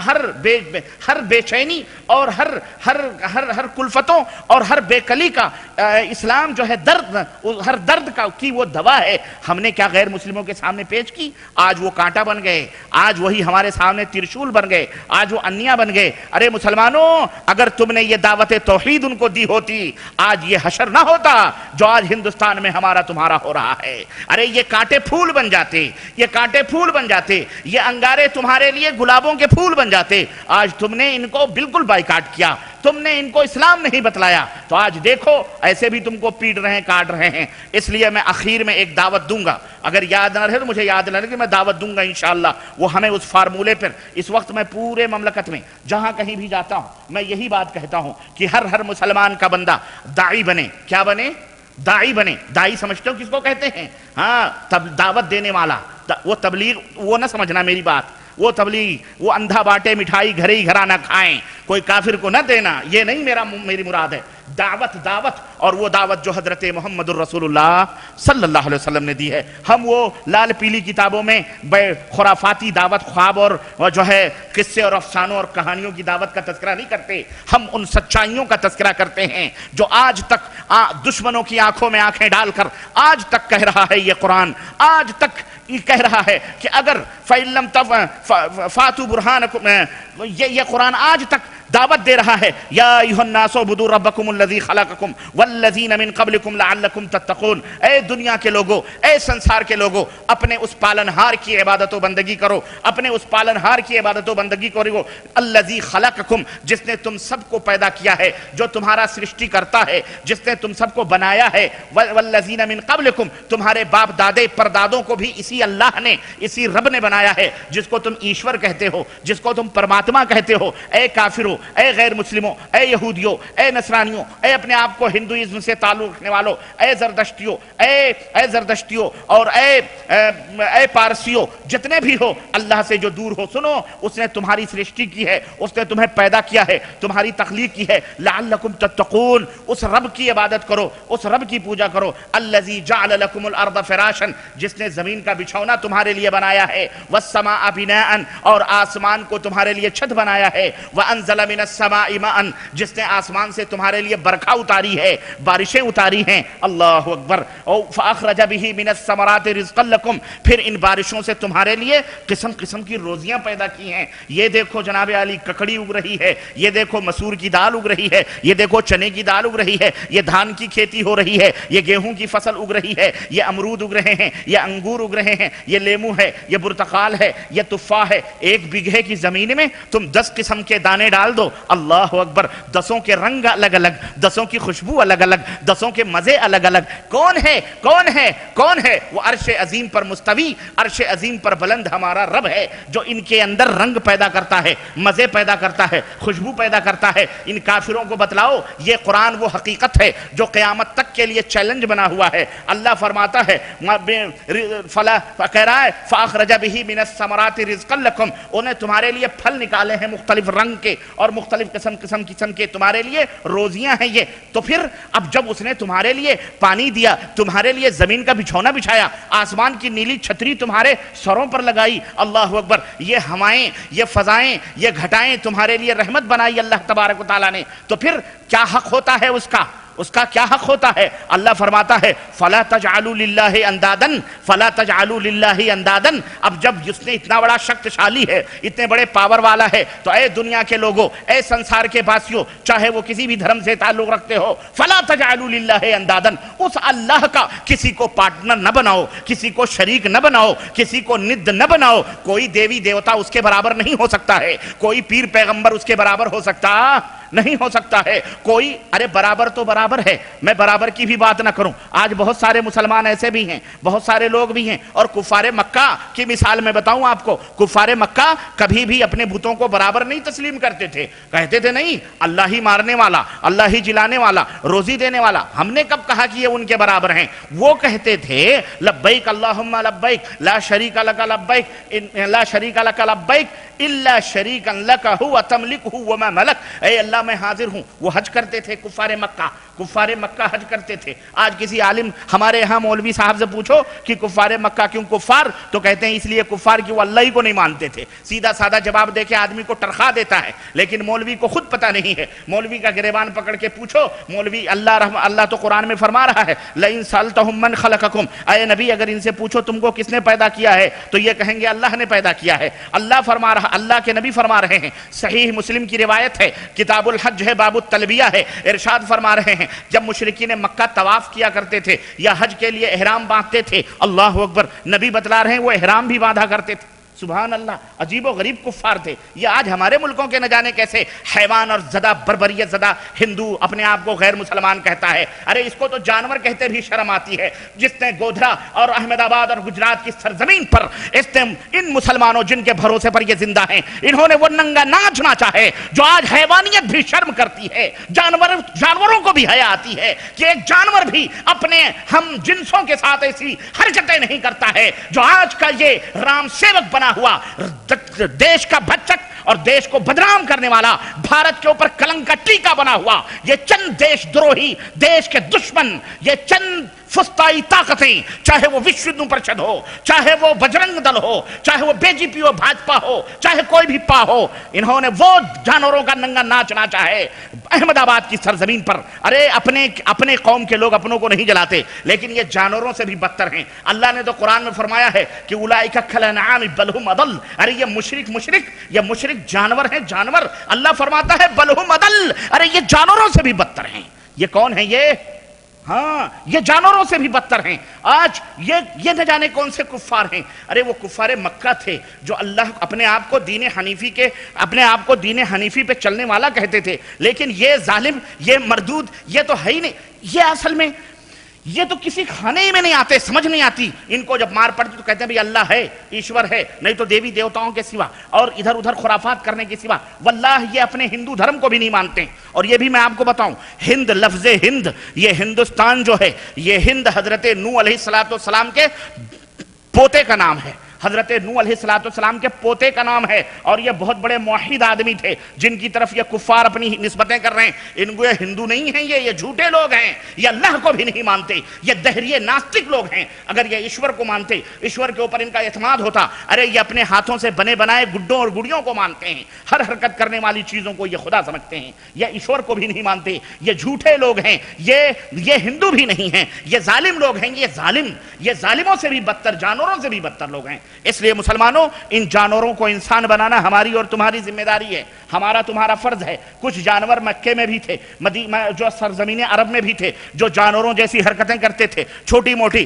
ہر بے چینی اور ہر کلفتوں اور ہر بے کلی کا اسلام جو ہے ہر درد کی وہ دوا ہے۔ ہم نے کیا غیر مسلموں کے سامنے پیش کی؟ آج وہ کانٹا بن گئے، آج وہی ہمارے سامنے ترشول بن گئے، آج وہ انیا بن گئے۔ ارے مسلمانوں، اگر تم نے یہ دعوت توحید ان کو دی ہوتی، آج یہ حشر نہ ہوتا جو آج ہندوستان میں ہمارا تمہارا ہو رہا ہے۔ ارے یہ کانٹے پھول بن جاتے، یہ انگارے تمہارے لیے گلابوں کے پھول بن جاتے۔ آج تم نے ان کو بالکل بائیکاٹ کیا، تم نے ان کو اسلام نہیں بتلایا، تو آج دیکھو ایسے بھی تم کو پیٹ رہے ہیں، کاٹ رہے ہیں۔ اس لیے میں آخر میں ایک دعوت دوں گا، اگر یاد نہ رہے تو مجھے یاد نہ رہے کہ میں دعوت دوں گا انشاءاللہ۔ وہ ہمیں اس فارمولے پر اس وقت میں پورے مملکت میں جہاں کہیں بھی جاتا ہوں میں یہی بات کہتا ہوں کہ ہر مسلمان کا بندہ داعی بنے۔ کیا بنے؟ داعی بنے۔ داعی سمجھتے ہو کس کو کہتے ہیں؟ ہاں، دعوت دینے والا۔ وہ تبلیغ وہ نہ سمجھنا میری بات، وہ تبلیغ وہ اندھا باٹے مٹھائی گھرے ہی گھرانہ کھائیں، کوئی کافر کو نہ دینا، یہ نہیں میری مراد ہے۔ دعوت اور وہ دعوت جو حضرت محمد الرسول اللہ صلی اللہ علیہ وسلم نے دی ہے. ہم وہ لال پیلی کتابوں میں خرافاتی دعوت، خواب اور جو ہے قصے اور افسانوں اور کہانیوں کی دعوت کا تذکرہ نہیں کرتے. ہم ان سچائیوں کا تذکرہ کرتے ہیں جو آج تک دشمنوں کی آنکھوں میں آنکھیں ڈال کر آج تک کہہ رہا ہے یہ قرآن، آج تک یہ کہہ رہا ہے کہ اگر فَإِن فَاتُوا بُرْهَانَكُمْ، یہ قرآن آج تک دعوت دے رہا ہے یا ایھا الناس اعبدوا ربکم الذی خلقکم والذین من قبلکم لعلکم تتقون. اے دنیا کے لوگوں، اے سنسار کے لوگوں، اپنے اس پالنہار کی عبادت و بندگی کرو، اپنے اس پالنہار کی عبادت و بندگی کرو الذی خلقکم، جس نے تم سب کو پیدا کیا ہے، جو تمہارا سرشٹی کرتا ہے، جس نے تم سب کو بنایا ہے، والذین من قبلکم، تمہارے باپ دادے پردادوں کو بھی اسی اللہ نے، اسی رب نے بنایا ہے جس کو تم ایشور کہتے ہو، جس کو تم پرماتما کہتے ہو. اے کافروں، اے غیر مسلموں، اے یہودیوں، اے نصرانیوں، اے اپنے آپ کو ہندوازم سے تعلق رکھنے والوں، اے زردشتیوں اور اے پارسیوں، جتنے بھی ہو اللہ سے جو دور ہو، سنو اس نے تمہاری سرشٹی کی ہے، اس نے تمہیں پیدا کیا ہے، تمہاری تخلیق کی ہے. لعلکم تتقون، اس رب کی عبادت کرو، اس رب کی پوجا کرو. الذی جعل لکم الارض فراشا، جس نے زمین کا بچھونا تمہارے لیے بنایا ہے. والسماء بناء، اور آسمان کو تمہارے لیے چھت بنایا ہے. وانزل من السماء ماء، جس نے آسمان سے تمہارے لیے برکھا اتاری ہے، بارشیں اتاری ہیں. اللہ اکبر. فاخرج به من الثمرات رزقا لكم، پھر ان بارشوں سے تمہارے لیے قسم قسم کی روزیاں پیدا کی ہیں. یہ دیکھو جناب علی ککڑی اگ رہی ہے، یہ دیکھو مسور کی دال اگ رہی ہے، یہ دیکھو چنے کی دال اگ رہی ہے، یہ دھان کی کھیتی ہو رہی ہے، یہ گیہوں کی فصل اگ رہی ہے، یہ امرود اگ رہے ہیں، یہ انگور اگ رہے ہیں، یہ لیمو ہے، یہ برتقال ہے، یہ تفاح ہے. 1 بیگھے کی زمین میں تم 10 قسم کے دانے ڈال دو، اللہ اکبر. 10 کے رنگ الگ الگ، 10 کی خوشبو الگ الگ، 10 کے مزے الگ الگ. کون ہے کون ہے کون ہے؟ وہ عرش عظیم پر مستوی، عرش عظیم پر بلند ہمارا رب ہے جو ان کے اندر رنگ پیدا کرتا ہے، مزے پیدا کرتا ہے، خوشبو پیدا کرتا ہے. ان کافروں کو بتلاؤ یہ قرآن وہ حقیقت ہے جو قیامت تک کے لیے چیلنج بنا ہوا ہے. اللہ فرماتا ہے فلا کہہ رہا ہے فاخرج به من الثمرات رزقا لكم، انہیں تمہارے لیے پھل نکالے ہیں مختلف رنگ کے اور مختلف قسم کے تمہارے لیے روزیاں ہیں یہ. تو پھر اب جب اس نے تمہارے لیے پانی دیا، تمہارے لیے زمین کا بچھونا بچھایا، آسمان کی نیلی چھتری تمہارے سروں پر لگائی، اللہ اکبر، یہ ہوائیں، یہ فضائیں، یہ گھٹائیں تمہارے لیے رحمت بنائی اللہ تبارک و تعالیٰ نے، تو پھر کیا حق ہوتا ہے اس کا کیا حق ہوتا ہے؟ اللہ فرماتا ہے فَلَا تَجْعَلُوا لِلَّهِ أَنْدَادًا فَلَا تَجْعَلُوا لِلَّهِ أَنْدَادًا. اب جب اس نے اتنا بڑا شکتشالی ہے، اتنے بڑے پاور والا ہے، تو اے دنیا کے لوگوں، اے سنسار کے باسیوں، چاہے وہ کسی بھی دھرم سے تعلق رکھتے ہو، فَلَا تَجْعَلُوا لِلَّهِ أَنْدَادًا، اس اللہ کا کسی کو پارٹنر نہ بناؤ، کسی کو شریک نہ بناؤ، کسی کو ند نہ بناؤ. کوئی دیوی دیوتا اس کے برابر نہیں ہو سکتا ہے، کوئی پیر پیغمبر اس کے برابر ہو سکتا نہیں ہو سکتا ہے. کوئی ارے برابر تو برابر ہے، میں برابر کی بھی بات نہ کروں. آج بہت سارے مسلمان ایسے بھی ہیں، بہت سارے لوگ بھی ہیں، اور کفار مکہ کی مثال میں بتاؤں آپ کو، کفار مکہ کبھی بھی اپنے بتوں کو برابر نہیں تسلیم کرتے تھے. کہتے تھے نہیں، اللہ ہی مارنے والا، اللہ ہی جلانے والا، روزی دینے والا. ہم نے کب کہا کہ یہ ان کے برابر ہیں؟ وہ کہتے تھے لبیک اللہم لبیک لا شریک لک لبیک لا شریک لک لبیک الا شریکا لک هو تملکہ وما ملک. اے اللہ میں حاضر ہوں. وہ حج کرتے تھے کفار مکہ حج کرتے تھے. آج کسی عالم ہمارے ہاں مولوی صاحب سے پوچھو کہ کفار مکہ کیوں کفار، تو کہتے ہیں اس لیے کفار کہ وہ اللہ ہی کو نہیں مانتے تھے. سیدھا سادہ جواب دے کے آدمی کو ٹرخا دیتا ہے، لیکن مولوی کو خود پتہ نہیں ہے. مولوی کا گریبان پکڑ کے پوچھو، مولوی اللہ تو قرآن میں فرما رہا ہے لئن سألتہم من خلقکم، اے نبی اگر ان سے پوچھو تم کو کس نے پیدا کیا ہے تو یہ کہیں گے اللہ نے پیدا کیا ہے. اللہ کے نبی فرما رہے ہیں، صحیح مسلم کی روایت ہے، کتاب الحج ہے، باب التلبیہ ہے، ارشاد فرما رہے ہیں جب مشرکین مکہ طواف کیا کرتے تھے یا حج کے لیے احرام باندھتے تھے، اللہ اکبر، نبی بتلا رہے ہیں وہ احرام بھی باندھا کرتے تھے. سبحان اللہ، عجیب و غریب کفار تھے. یہ آج ہمارے ملکوں کے نہ جانے کیسے حیوان اور زدہ بربریت زدہ ہندو اپنے آپ کو غیر مسلمان کہتا ہے. ارے اس کو تو جانور کہتے بھی شرم آتی ہے. جس نے گودھرا اور احمد آباد اور گجرات کی سرزمین پر ان مسلمانوں جن کے بھروسے پر یہ زندہ ہیں، انہوں نے وہ ننگا ناچ ناچا ہے جو آج حیوانیت بھی شرم کرتی ہے. جانوروں کو بھی حیا آتی ہے کہ ایک جانور بھی اپنے ہم جنسوں کے ساتھ ایسی حرکتیں نہیں کرتا ہے جو آج کا یہ رام سیوک بنا ہوا دیش کا بھچک اور دیش کو بدنام کرنے والا، بھارت کے اوپر کلنک کا ٹیکا بنا ہوا یہ چند دیش دروہی، دیش کے دشمن، یہ چند فسطائی طاقتیں، چاہے وہ وشو ہندو پریشد ہو، چاہے وہ بجرنگ دل ہو، چاہے وہ بی جے پی ہو، بھاجپا ہو، چاہے کوئی بھی پا ہو، انہوں نے وہ جانوروں کا ننگا ناچ ناچا ہے احمد آباد کی سرزمین پر۔ ارے اپنے قوم کے لوگ اپنوں کو نہیں جلاتے، لیکن یہ جانوروں سے بھی بدتر ہیں۔ اللہ نے تو قرآن میں فرمایا ہے کہ اولئک کالانعام بل ہم اضل، ارے یہ مشرک جانور ہیں، جانور۔ اللہ فرماتا ہے بل ہم اضل، ارے یہ جانوروں سے بھی بدتر ہیں۔ یہ کون ہیں یہ؟ ہاں، یہ جانوروں سے بھی بدتر ہیں۔ آج یہ نہ جانے کون سے کفار ہیں۔ ارے وہ کفار مکہ تھے جو اللہ اپنے آپ کو دین حنیفی پہ چلنے والا کہتے تھے، لیکن یہ ظالم، یہ مردود، یہ تو ہے ہی نہیں، یہ اصل میں یہ تو کسی کھانے ہی میں نہیں آتے، سمجھ نہیں آتی ان کو۔ جب مار پڑتی تو کہتے ہیں بھئی اللہ ہے، ایشور ہے، نہیں تو دیوی دیوتاؤں کے سوا اور ادھر ادھر خرافات کرنے کے سوا واللہ یہ اپنے ہندو دھرم کو بھی نہیں مانتے۔ اور یہ بھی میں آپ کو بتاؤں، ہند، لفظ ہند، یہ ہندوستان جو ہے، یہ ہند حضرت نوح علیہ السلام کے پوتے کا نام ہے، حضرت نوح علیہ السلام کے پوتے کا نام ہے، اور یہ بہت بڑے موحد آدمی تھے جن کی طرف یہ کفار اپنی نسبتیں کر رہے ہیں۔ ان کو یہ ہندو نہیں ہیں، یہ جھوٹے لوگ ہیں، یہ اللہ کو بھی نہیں مانتے، یہ دہریے ناستک لوگ ہیں۔ اگر یہ ایشور کو مانتے، ایشور کے اوپر ان کا اعتماد ہوتا، ارے یہ اپنے ہاتھوں سے بنے بنائے گڈوں اور گڑیوں کو مانتے ہیں، ہر حرکت کرنے والی چیزوں کو یہ خدا سمجھتے ہیں، یہ ایشور کو بھی نہیں مانتے، یہ جھوٹے لوگ ہیں، یہ ہندو بھی نہیں ہیں، یہ ظالم لوگ ہیں، یہ ظالموں سے بھی بدتر، جانوروں سے بھی بدتر لوگ ہیں۔ اس لیے مسلمانوں، ان جانوروں کو انسان بنانا ہماری اور تمہاری ذمہ داری ہے، ہمارا تمہارا فرض ہے۔ کچھ جانور مکے میں بھی تھے، جو سرزمین عرب میں بھی تھے، جو جانوروں جیسی حرکتیں کرتے تھے، چھوٹی موٹی۔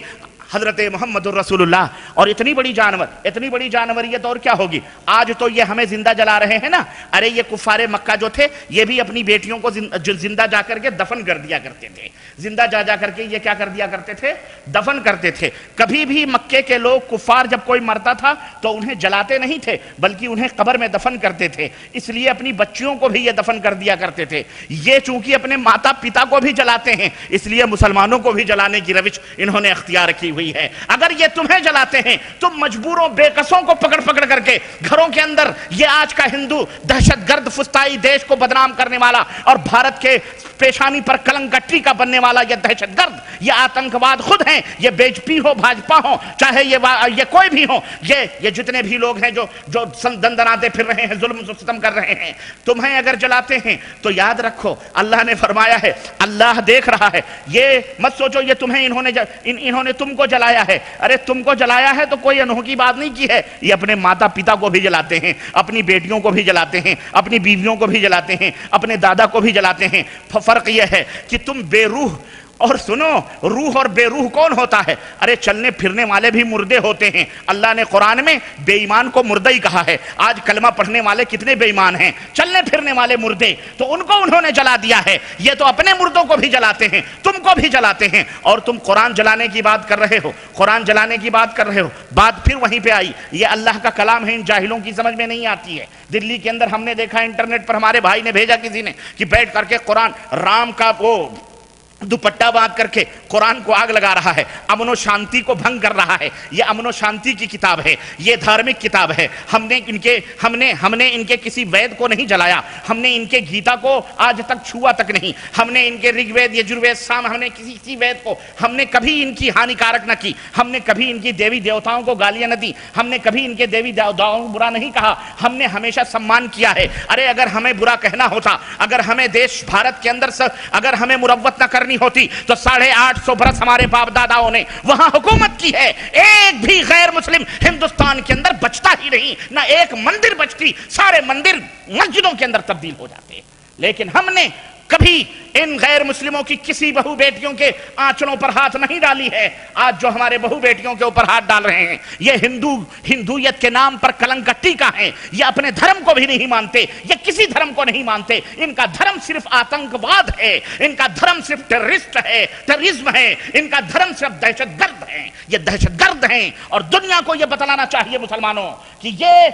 حضرت محمد الرسول اللہ، اور اتنی بڑی جانوریت اور کیا ہوگی۔ آج تو یہ ہمیں زندہ جلا رہے ہیں نا، ارے یہ کفار مکہ جو تھے، یہ بھی اپنی بیٹیوں کو زندہ جا کر کے دفن کر دیا کرتے تھے، زندہ جا کر کے یہ کیا کر دیا کرتے تھے، دفن کرتے تھے۔ کبھی بھی مکے کے لوگ کفار جب کوئی مرتا تھا تو انہیں جلاتے نہیں تھے، بلکہ انہیں قبر میں دفن کرتے تھے، اس لیے اپنی بچیوں کو بھی یہ دفن کر دیا کرتے تھے۔ یہ چونکہ اپنے ماتا پتا کو بھی جلاتے ہیں، اس لیے مسلمانوں کو بھی جلانے کی روش انہوں نے اختیار کی ہوئی ہے۔ اگر یہ تمہیں جلاتے ہیں، تم مجبوروں بے قصوں کو پکڑ کر کے گھروں کے اندر، یہ آج کا ہندو دہشت گرد فسطائی دیش کو بدنام کرنے والا اور بھارت کے پیشانی پر کلنک کا ٹیکا بننے والا یہ دہشت گرد، یہ آتنکواد خود ہیں، یہ بی جے پی ہو، بھاجپا ہو، چاہے یہ کوئی بھی ہو، یہ جتنے بھی لوگ ہیں جو دندناتے پھر رہے ہیں، ظلم و ستم کر رہے ہیں، تمہیں اگر جلاتے ہیں تو یاد رکھو اللہ نے فرمایا ہے، اللہ دیکھ رہا ہے۔ یہ مت سوچو یہ انہوں نے تم کو جلایا ہے، ارے تم کو جلایا ہے تو کوئی انوکھی بات نہیں کی ہے، یہ اپنے ماتا پتا کو بھی جلاتے ہیں، اپنی بیٹیوں کو بھی جلاتے ہیں، اپنی بیویوں کو بھی جلاتے ہیں، اپنے دادا کو بھی جلاتے ہیں۔ فرق یہ ہے کہ تم بے روح، اور سنو، روح اور بے روح کون ہوتا ہے؟ ارے چلنے پھرنے والے بھی مردے ہوتے ہیں۔ اللہ نے قرآن میں بے ایمان کو مردہ ہی کہا ہے۔ آج کلمہ پڑھنے والے کتنے بے ایمان ہیں، چلنے پھرنے والے مردے، تو ان کو انہوں نے جلا دیا ہے۔ یہ تو اپنے مردوں کو بھی جلاتے ہیں، تم کو بھی جلاتے ہیں، اور تم قرآن جلانے کی بات کر رہے ہو، قرآن جلانے کی بات کر رہے ہو۔ بات پھر وہیں پہ آئی، یہ اللہ کا کلام ہے، ان جاہلوں کی سمجھ میں نہیں آتی ہے۔ دلی کے اندر ہم نے دیکھا انٹرنیٹ پر، ہمارے بھائی نے بھیجا کسی نے، کہ بیٹھ کر کے قرآن رام کا وہ دوپٹہ باندھ کر کے قرآن کو آگ لگا رہا ہے، امن و شانتی کو بھنگ کر رہا ہے۔ یہ امن و شانتی کی کتاب ہے، یہ دھارمک کتاب ہے۔ ہم نے ان کے کسی وید کو نہیں جلایا، ہم نے ان کے گیتا کو آج تک چھوا تک نہیں، ہم نے ان کے رگ وید، یجروید، سام، ہم نے کسی وید کو ہم نے کبھی ان کی ہانیکارک نہ کی، ہم نے کبھی ان کی دیوی دیوتاؤں کو گالیاں نہ دی، ہم نے کبھی ان کے دیوی دیوتاؤں کو برا نہیں کہا، ہم نے ہمیشہ سمان کیا ہے۔ ارے اگر ہمیں برا کہنا ہوتا، اگر ہمیں دیش بھارت کے اندر اگر ہمیں مروت نہ کرنی ہوتی تو 850 برس ہمارے باپ داداؤں نے وہاں حکومت کی ہے۔ ایک بھی غیر مسلم ہندوستان کے اندر بچتا ہی نہیں، نہ ایک مندر بچتی، سارے مندر مسجدوں کے اندر تبدیل ہو جاتے۔ لیکن ہم نے کبھی ان غیر مسلموں کی کسی بہو بیٹیوں کے آنچلوں پر ہاتھ نہیں ڈالی ہے۔ آج جو ہمارے بہو بیٹیوں کے اوپر ہاتھ ڈال رہے ہیں، یہ ہندویت کے نام پر کلنک کا ٹیکا ہے۔ یہ اپنے دھرم کو بھی نہیں مانتے، یہ کسی دھرم کو نہیں مانتے، ان کا دھرم صرف آتنکواد ہے، ان کا دھرم صرف ٹیررزم ہے، ان کا دھرم صرف دہشت گرد ہے، یہ دہشت گرد ہیں۔ اور دنیا کو یہ بتلانا چاہیے مسلمانوں کہ یہ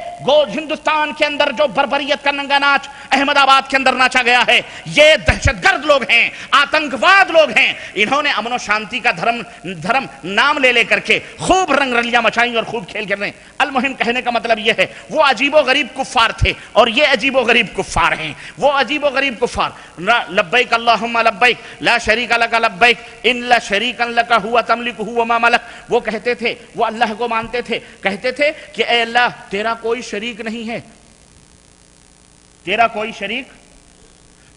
ہندوستان کے اندر جو بربریت کا ننگا ناچ احمد آباد کے اندر ناچا گیا ہے، یہ دہشت گرد لوگ ہیں، آتنکواد لوگ ہیں، انہوں نے امن و شانتی کا دھرم نام لے کر کے خوب رنگ رلیاں مچائیں اور خوب کھیل کر رہے ہیں۔ المہم کہنے کا مطلب یہ ہے وہ عجیب و غریب کفار تھے اور یہ عجیب و غریب کفار ہیں۔ وہ عجیب و غریب کفار لبیک اللہم لبیک لا شریک لک لبیک ان لا شریکا لک ہوا تملکہ وما ملک، وہ کہتے تھے، وہ اللہ کو مانتے تھے، کہتے تھے کہ اے اللہ تیرا کوئی شریک نہیں ہے، تیرا کوئی شریک،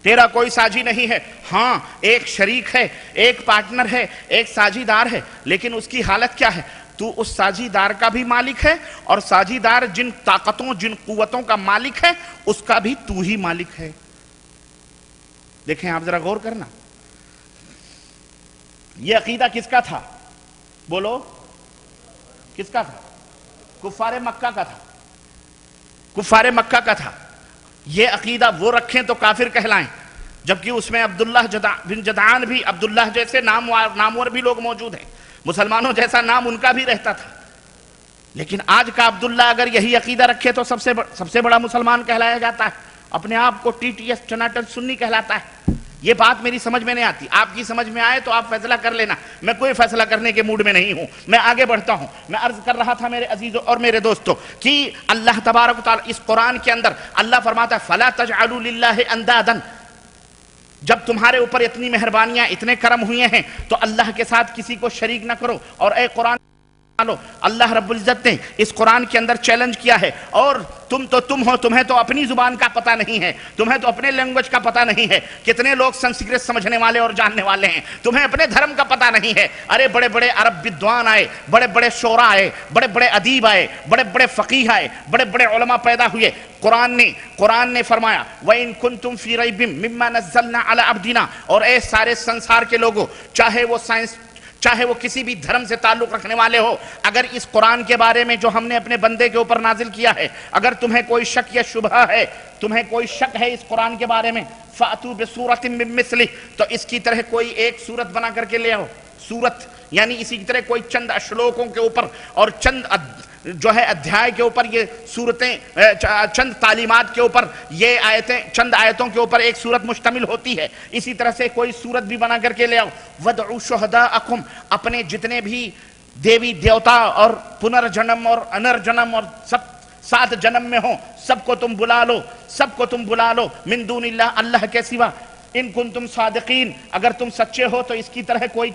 تیرا کوئی ساجی نہیں ہے۔ ہاں ایک شریک ہے، ایک پارٹنر ہے، ایک ساجی دار ہے، لیکن اس کی حالت کیا ہے؟ تو اس ساجی دار کا بھی مالک ہے اور ساجی دار جن طاقتوں جن قوتوں کا مالک ہے اس کا بھی تو ہی مالک ہے۔ دیکھیں آپ ذرا غور کرنا، یہ عقیدہ کس کا تھا؟ بولو کس کا تھا؟ کفار مکہ کا تھا، کفار مکہ کا تھا۔ یہ عقیدہ وہ رکھیں تو کافر کہلائیں، جبکہ اس میں عبداللہ بن جدعان بھی، عبداللہ جیسے نامور بھی لوگ موجود ہیں، مسلمانوں جیسا نام ان کا بھی رہتا تھا۔ لیکن آج کا عبداللہ اگر یہی عقیدہ رکھے تو سب سے بڑا مسلمان کہلایا جاتا ہے، اپنے آپ کو ٹی ٹی ایس ٹناٹن سنی کہلاتا ہے۔ یہ بات میری سمجھ میں نہیں آتی، آپ کی سمجھ میں آئے تو آپ فیصلہ کر لینا، میں کوئی فیصلہ کرنے کے موڈ میں نہیں ہوں، میں آگے بڑھتا ہوں۔ میں عرض کر رہا تھا میرے عزیزوں اور میرے دوستوں کہ اللہ تبارک و تعالی اس قرآن کے اندر اللہ فرماتا ہے فَلَا تَجْعَلُوا لِلَّهِ أَنْدَادًا، جب تمہارے اوپر اتنی مہربانیاں اتنے کرم ہوئے ہیں تو اللہ کے ساتھ کسی کو شریک نہ کرو۔ اور اے قرآن اللہ رب العزت نے اس قرآن کے اندر چیلنج کیا ہے، اور تم تو تم ہو، تمہیں تو اپنی زبان کا پتہ نہیں ہے، تمہیں تو اپنے لینگویج کا پتہ نہیں ہے، کتنے لوگ سنسکرت سمجھنے والے اور جاننے والے ہیں، تمہیں اپنے دھرم کا پتہ نہیں ہے۔ ارے بڑے بڑے عرب بدوان آئے، بڑے بڑے شعراء آئے، بڑے بڑے ادیب آئے، بڑے بڑے فقیہ آئے، بڑے بڑے علماء پیدا ہوئے۔ قرآن نے فرمایا وَإِن كُنتُمْ فِي رَيْبٍ مِّمَّا نَزَّلْنَا عَلَىٰ عَبْدِنَا، اور اے سارے سنسار کے لوگوں، چاہے وہ سائنس، چاہے وہ کسی بھی دھرم سے تعلق رکھنے والے ہو، اگر اس قرآن کے بارے میں جو ہم نے اپنے بندے کے اوپر نازل کیا ہے اگر تمہیں کوئی شک یا شبہ ہے، تمہیں کوئی شک ہے اس قرآن کے بارے میں، فَأْتُوا بِسُورَةٍ مِّن مِّثْلِهِ، تو اس کی طرح کوئی ایک سورت بنا کر کے لے آؤ۔ سورت یعنی اسی طرح کوئی چند اشلوکوں کے اوپر اور چند جو ہے ادھیائے کے اوپر یہ صورتیں، چند تعلیمات کے اوپر یہ آیتیں، چند آیتوں کے اوپر ایک صورت مشتمل ہوتی ہے، اسی طرح سے کوئی صورت بھی بنا کر کے لے آؤ۔ وَدْعُوا شُهَدَاءَكُمْ، اپنے جتنے بھی دیوی دیوتا اور پنرجنم اور انرجنم اور سب 7 جنم میں ہوں سب کو تم بلا لو، سب کو تم بلا لو، من دون اللہ، اللہ کے سوا، ان کنتم صادقین، اگر تم سچے ہو تو اس کی طرح کوئی